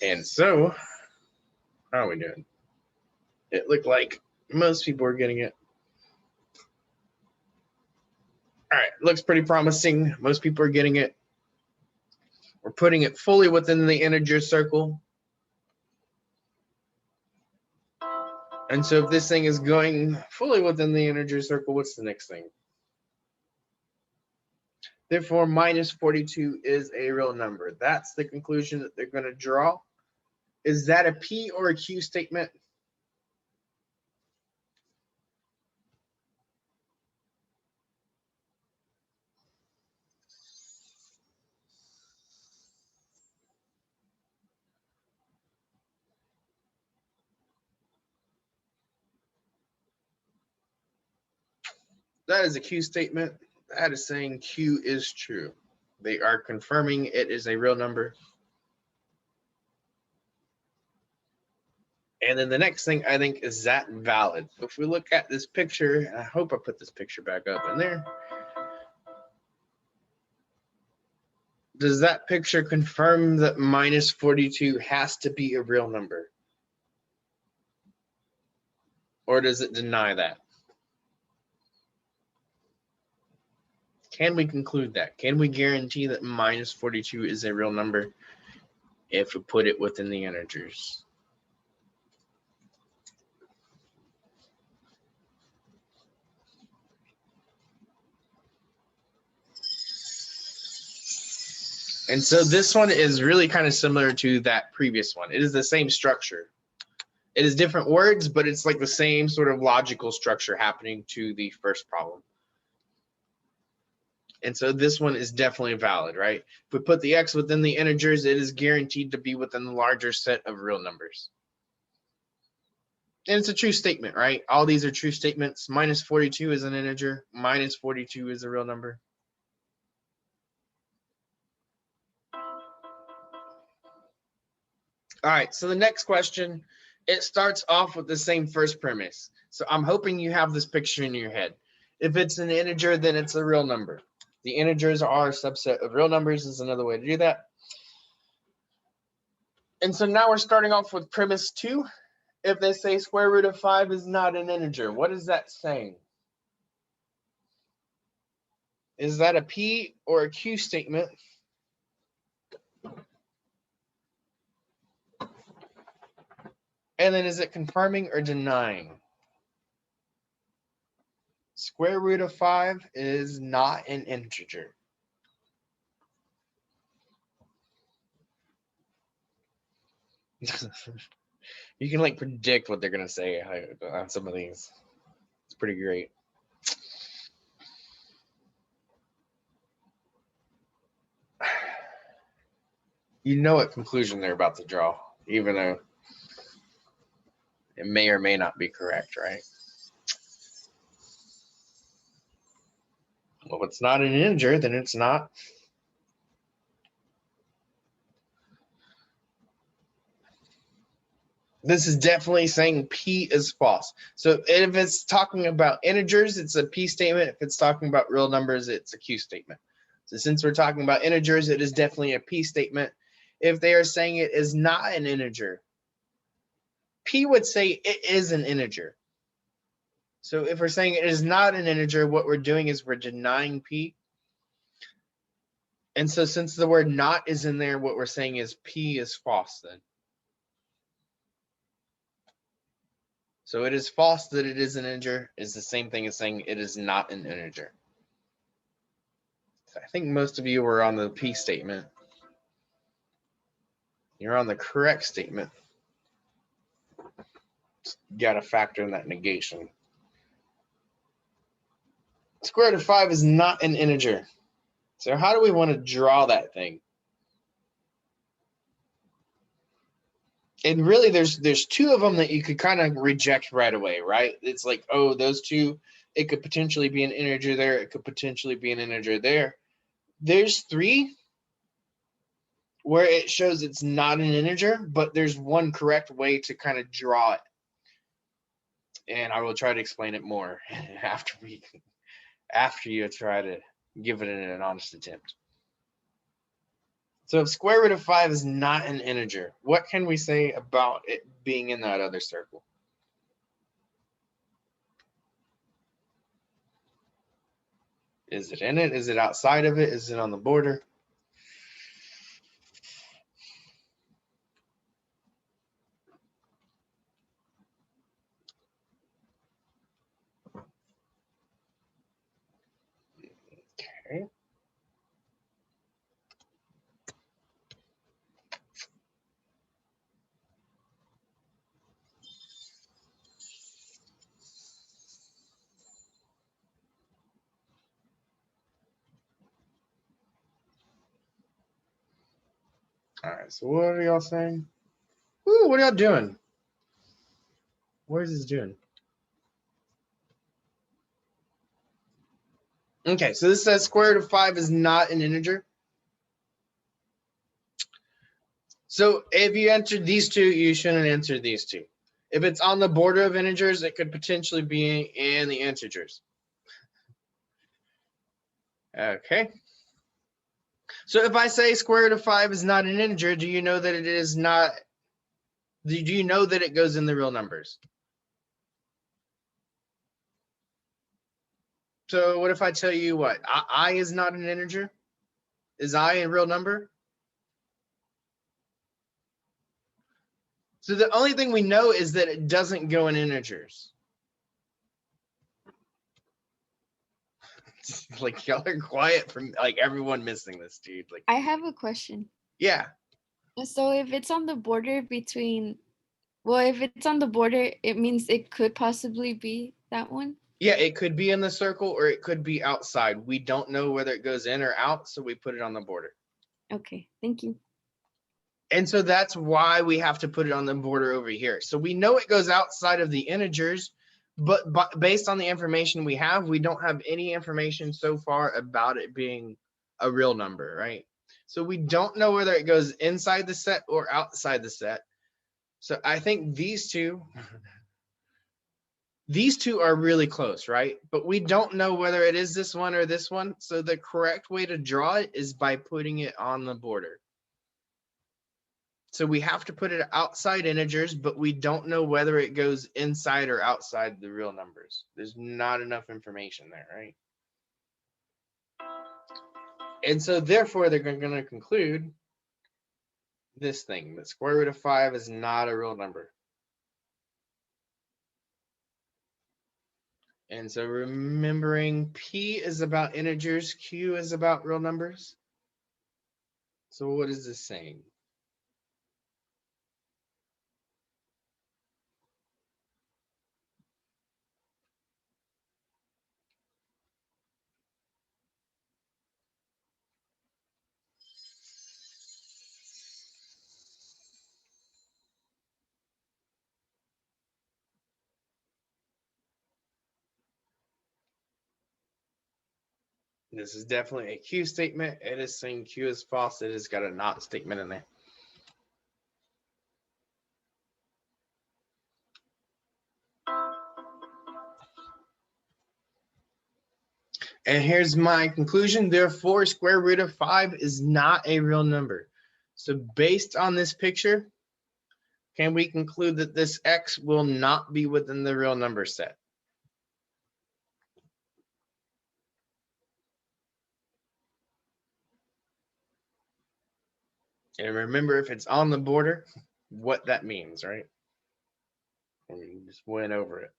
And so, how are we doing? It looked like most people are getting it. All right, looks pretty promising. Most people are getting it. We're putting it fully within the integer circle. And so if this thing is going fully within the integer circle, what's the next thing? Therefore, minus 42 is a real number. That's the conclusion that they're going to draw. Is that a P or a Q statement? That is a Q statement. That is saying Q is true. They are confirming it is a real number. And then the next thing I think is that valid. If we look at this picture, I hope I put this picture back up in there. Does that picture confirm that minus 42 has to be a real number? Or does it deny that? Can we conclude that? Can we guarantee that minus 42 is a real number if we put it within the integers? And so this one is really kind of similar to that previous one. It is the same structure. It is different words, but it's like the same sort of logical structure happening to the first problem. And so this one is definitely valid, right? If we put the x within the integers, it is guaranteed to be within the larger set of real numbers. And it's a true statement, right? All these are true statements. Minus 42 is an integer. Minus 42 is a real number. All right, so the next question, it starts off with the same first premise. So I'm hoping you have this picture in your head. If it's an integer, then it's a real number. The integers are a subset of real numbers is another way to do that. And so now we're starting off with premise 2. If they say square root of 5 is not an integer, what is that saying? Is that a P or a Q statement? And then is it confirming or denying? Square root of 5 is not an integer. You can like predict what they're going to say on some of these. It's pretty great. You know what conclusion they're about to draw, even though it may or may not be correct, right? Well, if it's not an integer, then it's not. This is definitely saying P is false. So if it's talking about integers, it's a P statement. If it's talking about real numbers, it's a Q statement. So since we're talking about integers, it is definitely a P statement. If they are saying it is not an integer, P would say it is an integer. So if we're saying it is not an integer, what we're doing is we're denying P. And so since the word not is in there, what we're saying is P is false then. So it is false that it is an integer is the same thing as saying it is not an integer. So I think most of you were on the P statement. You're on the correct statement. You got to factor in that negation. Square root of 5 is not an integer. So how do we want to draw that thing? And really, there's two of them that you could kind of reject right away, right? It's like, oh, those two, it could potentially be an integer there. It could potentially be an integer there. There's 3 where it shows it's not an integer, but there's one correct way to kind of draw it. And I will try to explain it more after you try to give it an honest attempt. So if square root of 5 is not an integer, what can we say about it being in that other circle? Is it in it? Is it outside of it? Is it on the border? Okay. All right, so what are y'all saying? Ooh, what are y'all doing? What is this doing? Okay, so this says square root of 5 is not an integer. So if you entered these two, you shouldn't enter these two. If it's on the border of integers, it could potentially be in the integers. Okay. So if I say square root of 5 is not an integer, do you know that it is not? Do you know that it goes in the real numbers? So what if I tell you what? I is not an integer? Is I a real number? So the only thing we know is that it doesn't go in integers. Like y'all are quiet from like everyone missing this, dude. Like, I have a question. yeah. So if it's on the border between, well, if it's on the border, it means it could possibly be that one. Yeah, it could be in the circle or it could be outside. We don't know whether it goes in or out, so we put it on the border. Okay, thank you. And so that's why we have to put it on the border over here. So we know it goes outside of the integers, but based on the information we have, we don't have any information so far about it being a real number, right? So we don't know whether it goes inside the set or outside the set. So I think these two are really close, right? But we don't know whether it is this one or this one. So the correct way to draw it is by putting it on the border. So we have to put it outside integers, but we don't know whether it goes inside or outside the real numbers. There's not enough information there, right? And so therefore, they're going to conclude this thing, that square root of 5 is not a real number. And so remembering P is about integers, Q is about real numbers. So what is this saying? This is definitely a Q statement. It is saying Q is false. It has got a not statement in there. And here's my conclusion. Therefore, square root of 5 is not a real number. So based on this picture, can we conclude that this X will not be within the real number set? And remember, if it's on the border, what that means, right? And we just went over it.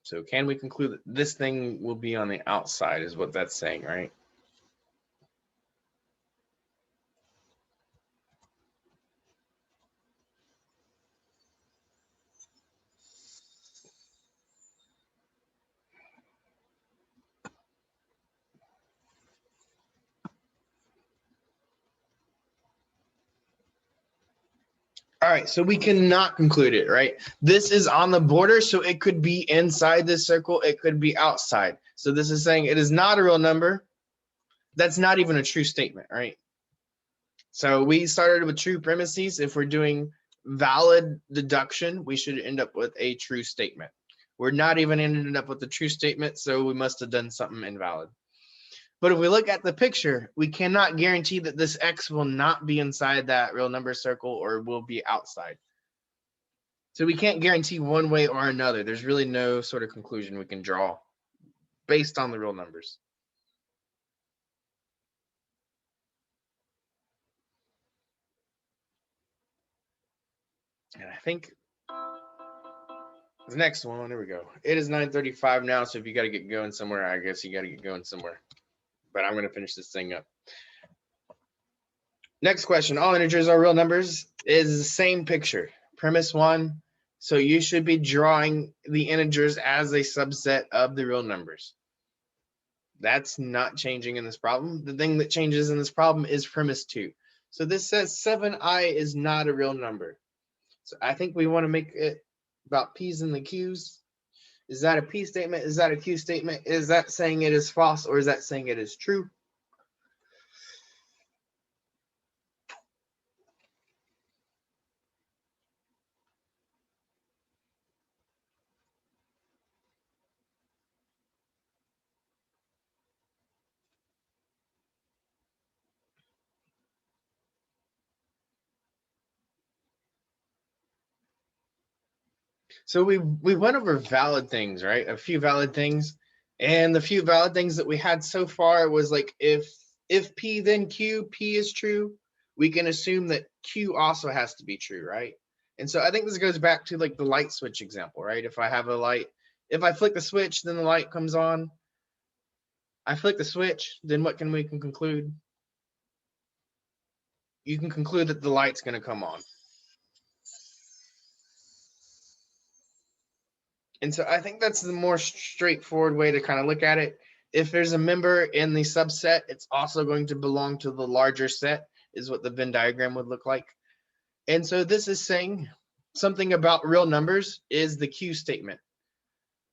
So can we conclude that this thing will be on the outside is what that's saying, right? All right, so we cannot conclude it, right? This is on the border, so it could be inside this circle, it could be outside. So this is saying it is not a real number. That's not even a true statement, right? So we started with true premises. If we're doing valid deduction, we should end up with a true statement. We're not even ending up with a true statement, so we must have done something invalid. But if we look at the picture, we cannot guarantee that this X will not be inside that real number circle or will be outside. So we can't guarantee one way or another. There's really no sort of conclusion we can draw based on the real numbers. And I think the next one, there we go. It is 9:35 now, so if you got to get going somewhere, I guess you got to get going somewhere. But I'm going to finish this thing up. Next question. All integers are real numbers is the same picture. Premise 1. So you should be drawing the integers as a subset of the real numbers. That's not changing in this problem. The thing that changes in this problem is premise 2. So this says 7i is not a real number. So I think we want to make it about p's and the q's. Is that a p statement? Is that a q statement? Is that saying it is false, or is that saying it is true? So we went over valid things, right? A few valid things. And the few valid things that we had so far was like if P then Q, P is true, we can assume that Q also has to be true, right? And so I think this goes back to like the light switch example, right? If I have a light, if I flick the switch, then the light comes on. I flick the switch, then what can we conclude? You can conclude that the light's going to come on. And so I think that's the more straightforward way to kind of look at it. If there's a member in the subset, it's also going to belong to the larger set, is what the Venn diagram would look like. And so this is saying something about real numbers is the Q statement.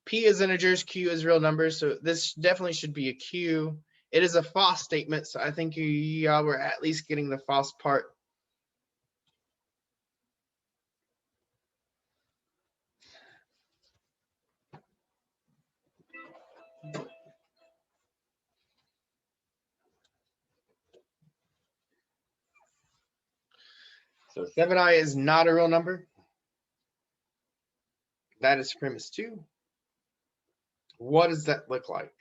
P is integers, Q is real numbers. So this definitely should be a Q. It is a false statement. So I think y'all were at least getting the false part. So 7i is not a real number. That is premise 2. What does that look like?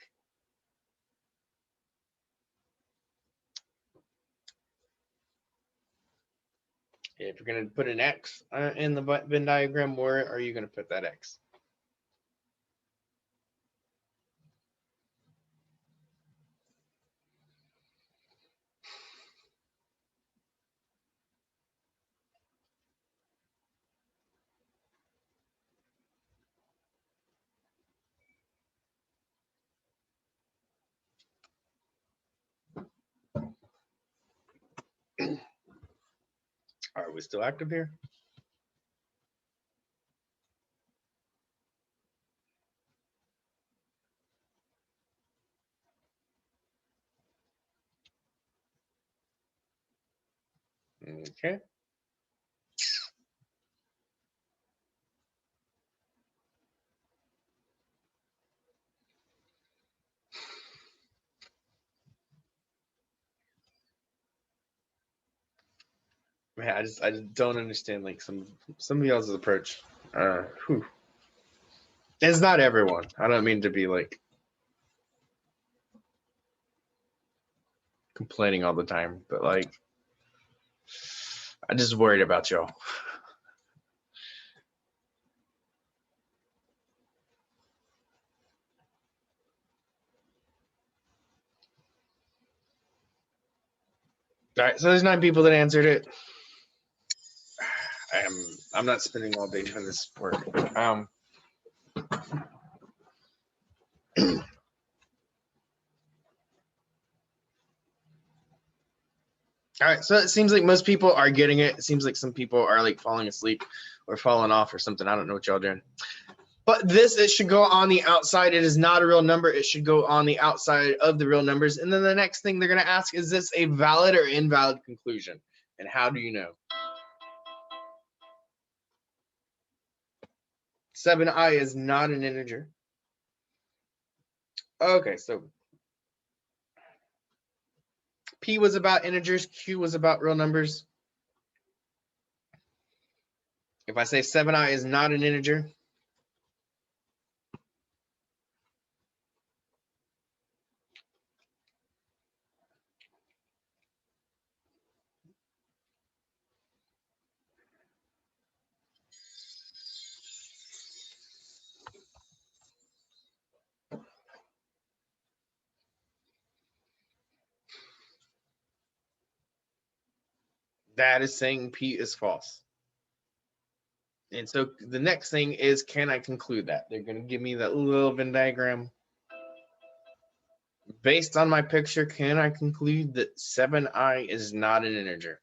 If you're going to put an X in the Venn diagram, where are you going to put that X? Are we still active here? Okay. Man, I just don't understand like some of y'all's approach. It's not everyone. I don't mean to be like complaining all the time, but like I just worried about y'all. All right, so there's 9 people that answered it. I'm not spending all day doing this work. All right, so it seems like most people are getting it. It seems like some people are like falling asleep or falling off or something. I don't know what y'all doing. But this, it should go on the outside. It is not a real number. It should go on the outside of the real numbers. And then the next thing they're going to ask, is this a valid or invalid conclusion? And how do you know? 7i is not an integer. Okay, so P was about integers, Q was about real numbers. If I say 7i is not an integer, that is saying P is false. And so the next thing is, can I conclude that? They're going to give me that little Venn diagram. Based on my picture, can I conclude that 7i is not an integer?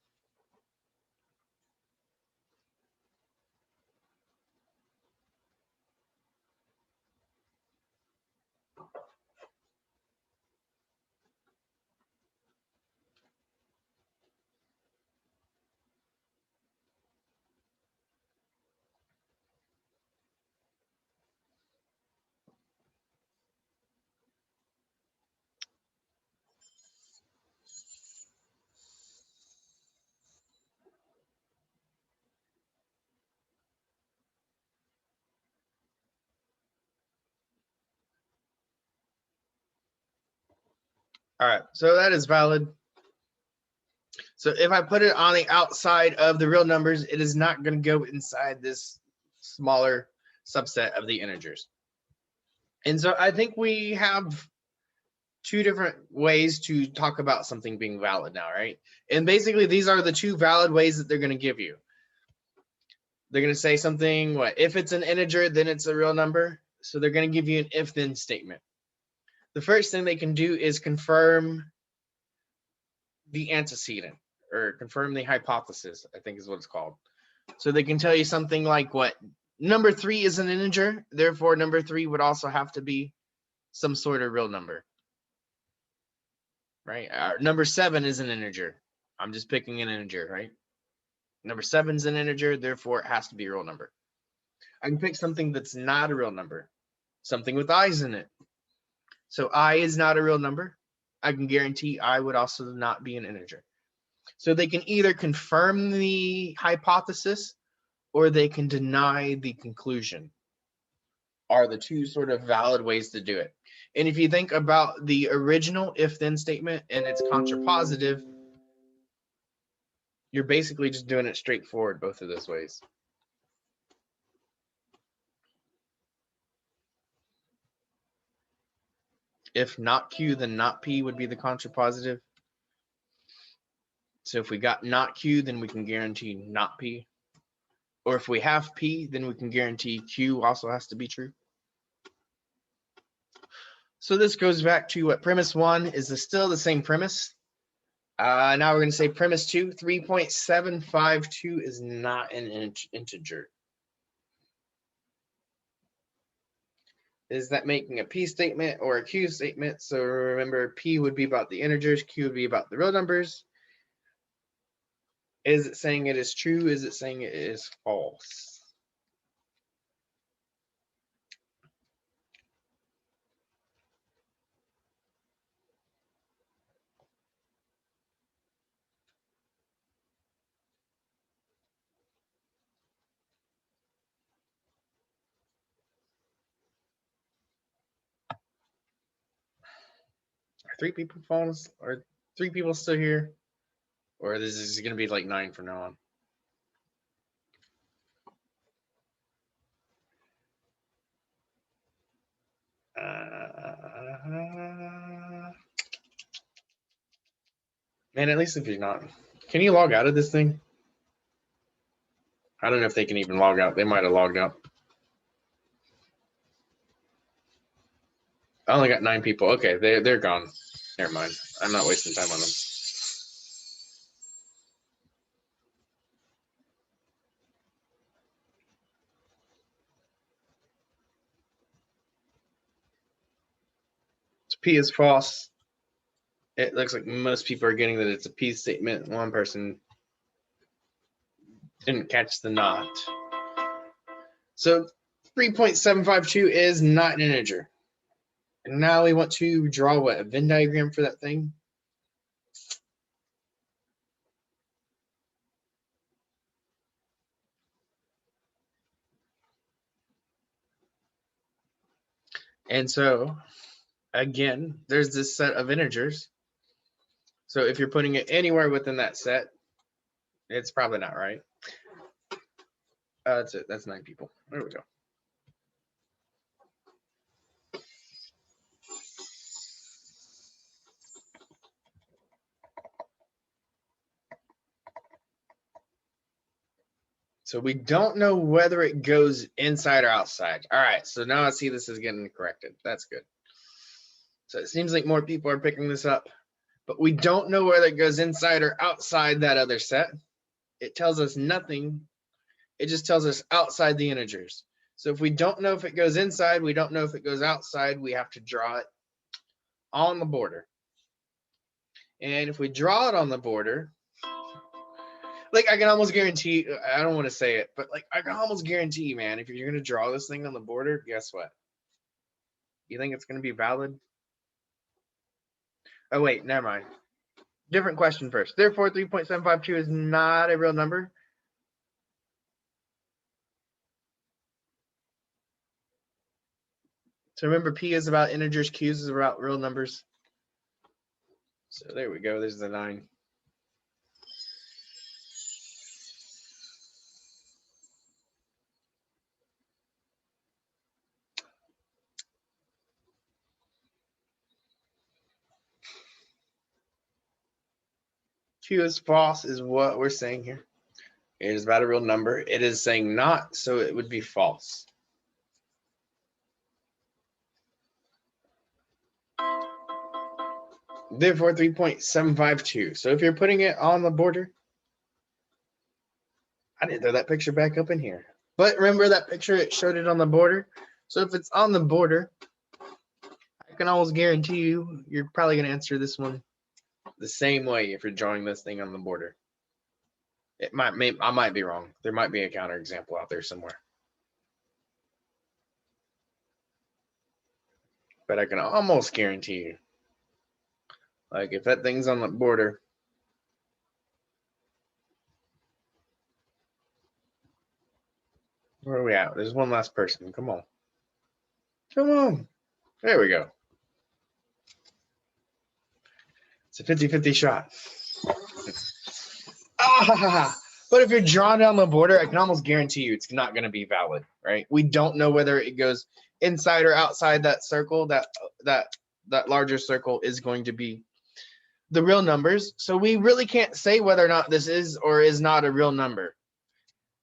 All right, so that is valid. So if I put it on the outside of the real numbers, it is not going to go inside this smaller subset of the integers. And so I think we have two different ways to talk about something being valid now, right? And basically these are the two valid ways that they're going to give you. They're going to say something, what, if it's an integer, then it's a real number. So they're going to give you an if-then statement. The first thing they can do is confirm the antecedent, or confirm the hypothesis, I think is what it's called. So they can tell you something like, what, number 3 is an integer, therefore number 3 would also have to be some sort of real number, right? Number 7 is an integer. I'm just picking an integer, right? Number 7 is an integer, therefore it has to be a real number. I can pick something that's not a real number, something with i's in it. So I is not a real number. I can guarantee I would also not be an integer. So they can either confirm the hypothesis or they can deny the conclusion, are the two sort of valid ways to do it. And if you think about the original if-then statement and it's contrapositive, you're basically just doing it straightforward both of those ways. If not Q, then not P would be the contrapositive. So if we got not Q, then we can guarantee not P. Or if we have P, then we can guarantee Q also has to be true. So this goes back to what premise 1 is still the same premise. Now we're going to say premise 2, 3.752 is not an integer. Is that making a P statement or a Q statement? So remember, P would be about the integers, Q would be about the real numbers. Is it saying it is true? Is it saying it is false? Are 3 people falling? Are 3 people still here? Or this is going to be like 9 from now on? Man, at least if you're not, can you log out of this thing? I don't know if they can even log out. They might have logged out. I only got 9 people. Okay, they're gone. Never mind. I'm not wasting time on them. So P is false. It looks like most people are getting that it's a P statement. One person didn't catch the not. So 3.752 is not an integer. And now we want to draw what, a Venn diagram for that thing? And so, again, there's this set of integers. So if you're putting it anywhere within that set, it's probably not right. That's it. That's 9 people. There we go. So we don't know whether it goes inside or outside. All right, so now I see this is getting corrected. That's good. So it seems like more people are picking this up, but we don't know whether it goes inside or outside that other set. It tells us nothing. It just tells us outside the integers. So if we don't know if it goes inside, we don't know if it goes outside, we have to draw it on the border. And if we draw it on the border, like I can almost guarantee, I don't want to say it, but like I can almost guarantee, man, if you're going to draw this thing on the border, guess what? You think it's going to be valid? Oh, wait, never mind. Different question first. Therefore, 3.752 is not a real number. So remember, P is about integers, Q is about real numbers. So there we go. There's the 9. Q is false is what we're saying here. It is about a real number. It is saying not, so it would be false. Therefore, 3.752. So if you're putting it on the border, I didn't throw that picture back up in here. But remember that picture, it showed it on the border. So if it's on the border, I can almost guarantee you, you're probably going to answer this one the same way if you're drawing this thing on the border. It might, I might be wrong. There might be a counterexample out there somewhere. But I can almost guarantee you, like if that thing's on the border, where are we at? There's one last person. Come on. Come on. There we go. It's a 50-50 shot. But if you're drawn down the border, I can almost guarantee you it's not going to be valid, right? We don't know whether it goes inside or outside that circle. That larger circle is going to be the real numbers. So we really can't say whether or not this is or is not a real number.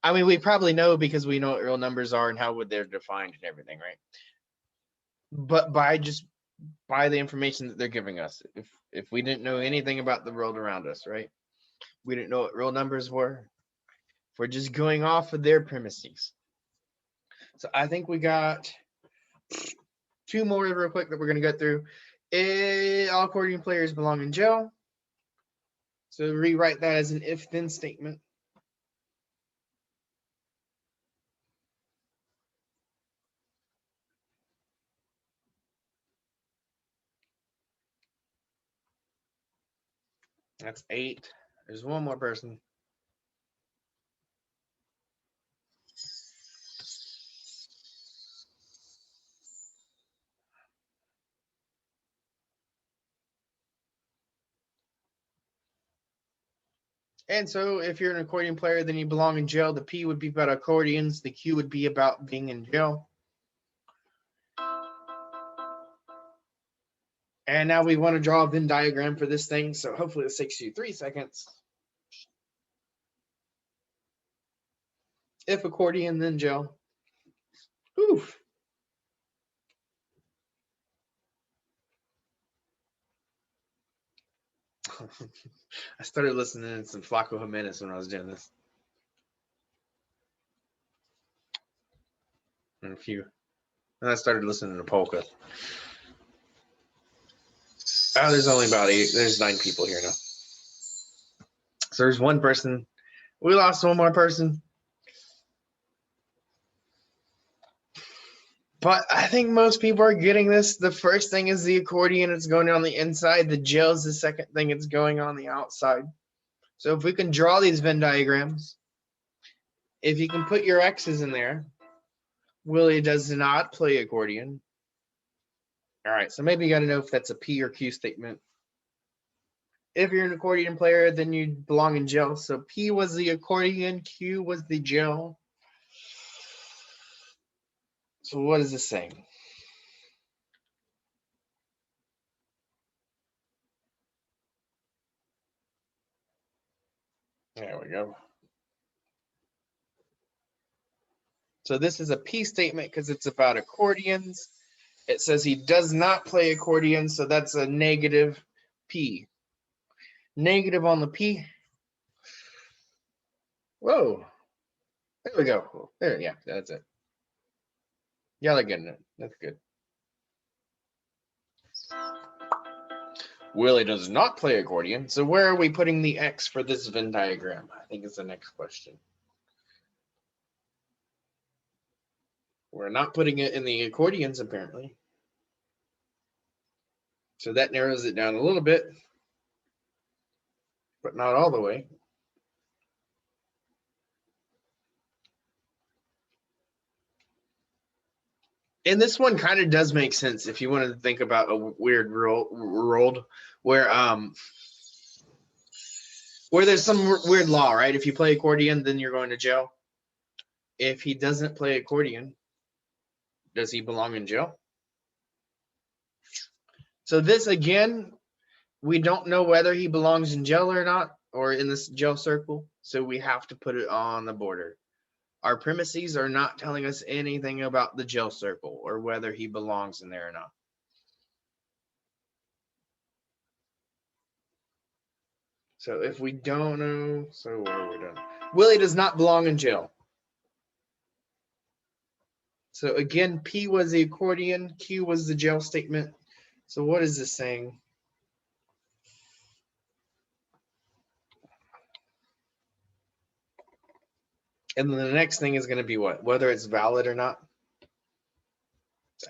I mean, we probably know because we know what real numbers are and how they're defined and everything, right? But by the information that they're giving us, if we didn't know anything about the world around us, right? We didn't know what real numbers were. If we're just going off of their premises. So I think we got 2 more real quick that we're going to go through. All accordion players belong in jail. So rewrite that as an if-then statement. That's 8. There's one more person. And so if you're an accordion player, then you belong in jail. The P would be about accordions. The Q would be about being in jail. And now we want to draw a Venn diagram for this thing. So hopefully this takes you 3 seconds. If accordion, then jail. Oof. I started listening to some Flaco Jimenez when I was doing this. And I started listening to polka. Oh, there's only about 8. There's 9 people here now. So there's one person. We lost one more person. But I think most people are getting this. The first thing is the accordion. It's going on the inside. The jail is the second thing. It's going on the outside. So if we can draw these Venn diagrams, if you can put your X's in there, Willie does not play accordion. All right, so maybe you got to know if that's a P or Q statement. If you're an accordion player, then you belong in jail. So P was the accordion, Q was the jail. So what is this saying? There we go. So this is a P statement because it's about accordions. It says he does not play accordion, so that's a negative P. Negative on the P. Whoa. There we go. There, yeah, that's it. Y'all are getting it. That's good. Willie does not play accordion. So where are we putting the X for this Venn diagram? I think is the next question. We're not putting it in the accordions, apparently. So that narrows it down a little bit, but not all the way. And this one kind of does make sense if you want to think about a weird world where there's some weird law, right? If you play accordion, then you're going to jail. If he doesn't play accordion, does he belong in jail? So this, again, we don't know whether he belongs in jail or not, or in this jail circle. So we have to put it on the border. Our premises are not telling us anything about the jail circle or whether he belongs in there or not. So if we don't know, so what are we doing? Willie does not belong in jail. So again, P was the accordion, Q was the jail statement. So what is this saying? And then the next thing is going to be what? Whether it's valid or not.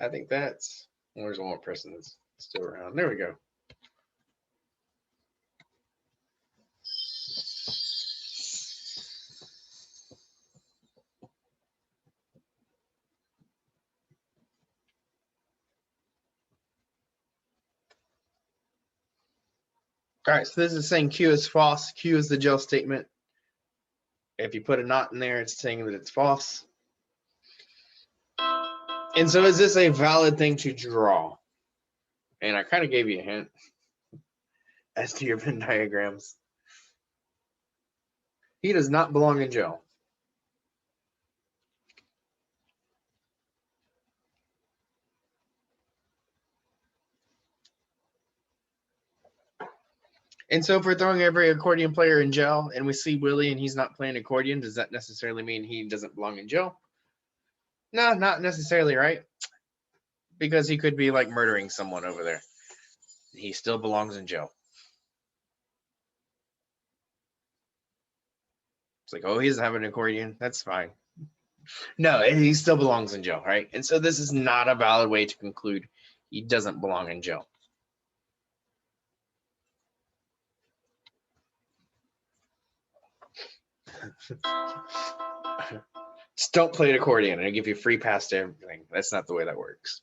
I think that's, there's one more person that's still around. There we go. All right, so this is saying Q is false. Q is the jail statement. If you put a not in there, it's saying that it's false. And so is this a valid thing to draw? And I kind of gave you a hint as to your Venn diagrams. He does not belong in jail. And so if we're throwing every accordion player in jail and we see Willie and he's not playing accordion, does that necessarily mean he doesn't belong in jail? No, not necessarily, right? Because he could be like murdering someone over there. He still belongs in jail. It's like, oh, he doesn't have an accordion. That's fine. No, he still belongs in jail, right? And so this is not a valid way to conclude he doesn't belong in jail. Just don't play an accordion and I give you a free pass to everything. That's not the way that works.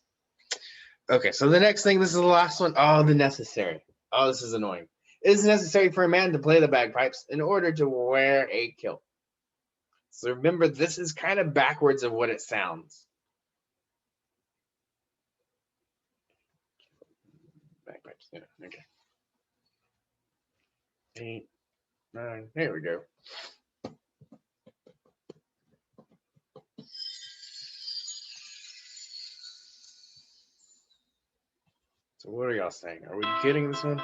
Okay, so the next thing, this is the last one. Oh, the necessary. Oh, this is annoying. It is necessary for a man to play the bagpipes in order to wear a kilt. So remember, this is kind of backwards of what it sounds. Bagpipes, yeah, okay. 8, 9, there we go. So what are y'all saying? Are we getting this one?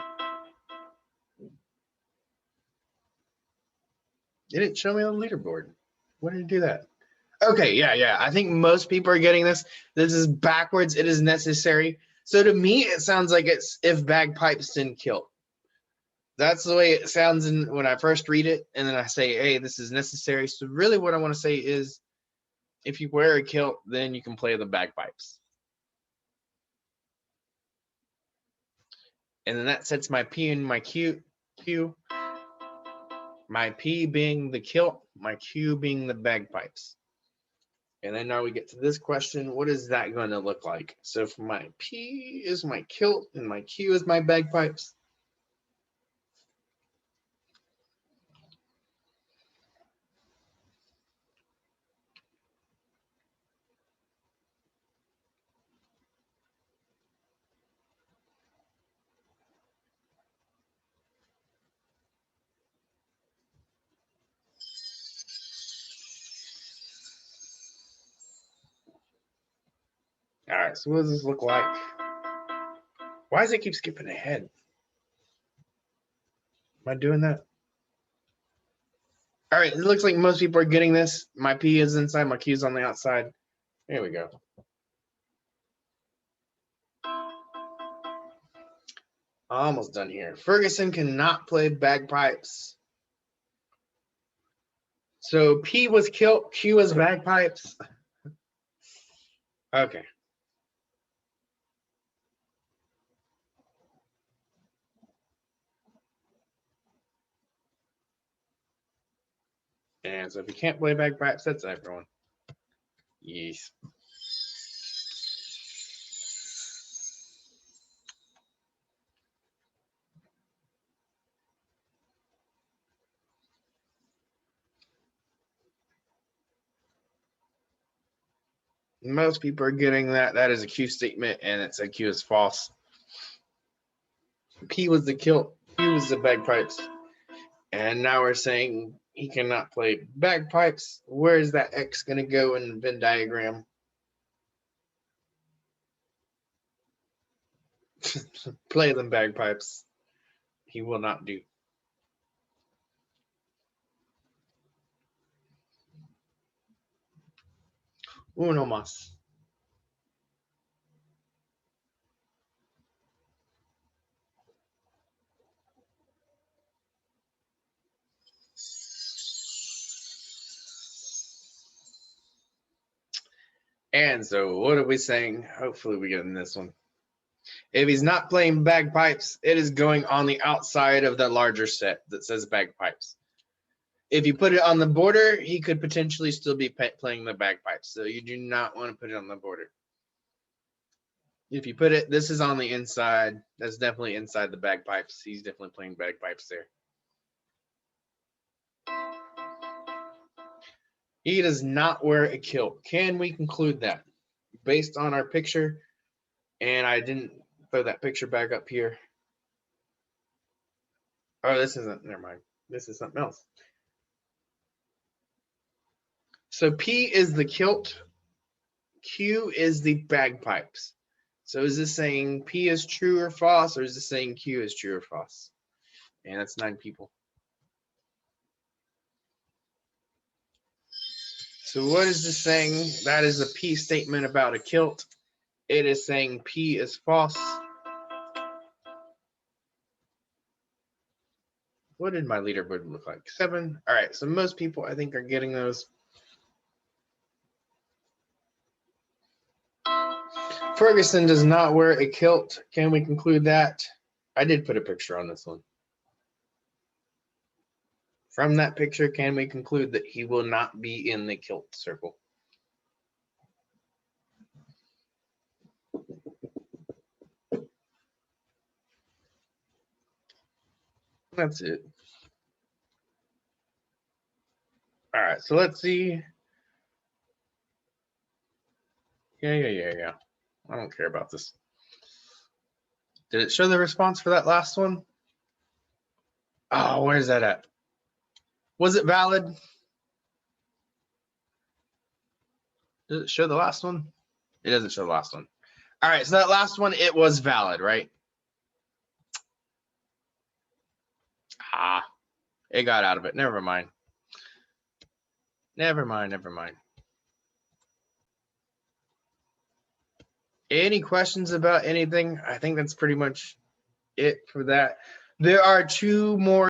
It didn't show me on the leaderboard. Why did it do that? Okay, yeah. I think most people are getting this. This is backwards. It is necessary. So to me, it sounds like it's if bagpipes didn't kilt. That's the way it sounds when I first read it. And then I say, hey, this is necessary. So really what I want to say is if you wear a kilt, then you can play the bagpipes. And then that sets my P and my Q. My P being the kilt, my Q being the bagpipes. And then now we get to this question, what is that going to look like? So if my P is my kilt and my Q is my bagpipes. All right, so what does this look like? Why does it keep skipping ahead? Am I doing that? All right, it looks like most people are getting this. My P is inside, my Q is on the outside. There we go. Almost done here. Ferguson cannot play bagpipes. So P was kilt, Q was bagpipes. Okay. And so if you can't play bagpipes, that's everyone. Yes. Most people are getting that. That is a Q statement, and it's a Q is false. P was the kilt, Q was the bagpipes. And now we're saying he cannot play bagpipes. Where is that X going to go in the Venn diagram? Play them bagpipes. He will not do. Uno más. And so what are we saying? Hopefully we get in this one. If he's not playing bagpipes, it is going on the outside of the larger set that says bagpipes. If you put it on the border, he could potentially still be playing the bagpipes. So you do not want to put it on the border. If you put it, this is on the inside. That's definitely inside the bagpipes. He's definitely playing bagpipes there. He does not wear a kilt. Can we conclude that based on our picture? And I didn't throw that picture back up here. Oh, this isn't, never mind. This is something else. So P is the kilt. Q is the bagpipes. So is this saying P is true or false, or is this saying Q is true or false? And that's 9 people. So what is this saying? That is a P statement about a kilt. It is saying P is false. What did my leaderboard look like? 7. All right, so most people I think are getting those. Ferguson does not wear a kilt. Can we conclude that? I did put a picture on this one. From that picture, can we conclude that he will not be in the kilt circle? That's it. All right, so let's see. Yeah. I don't care about this. Did it show the response for that last one? Oh, where's that at? Was it valid? Does it show the last one? It doesn't show the last one. All right, so that last one, it was valid, right? Ah, it got out of it. Never mind. Never mind. Any questions about anything? I think that's pretty much it for that. There are 2 more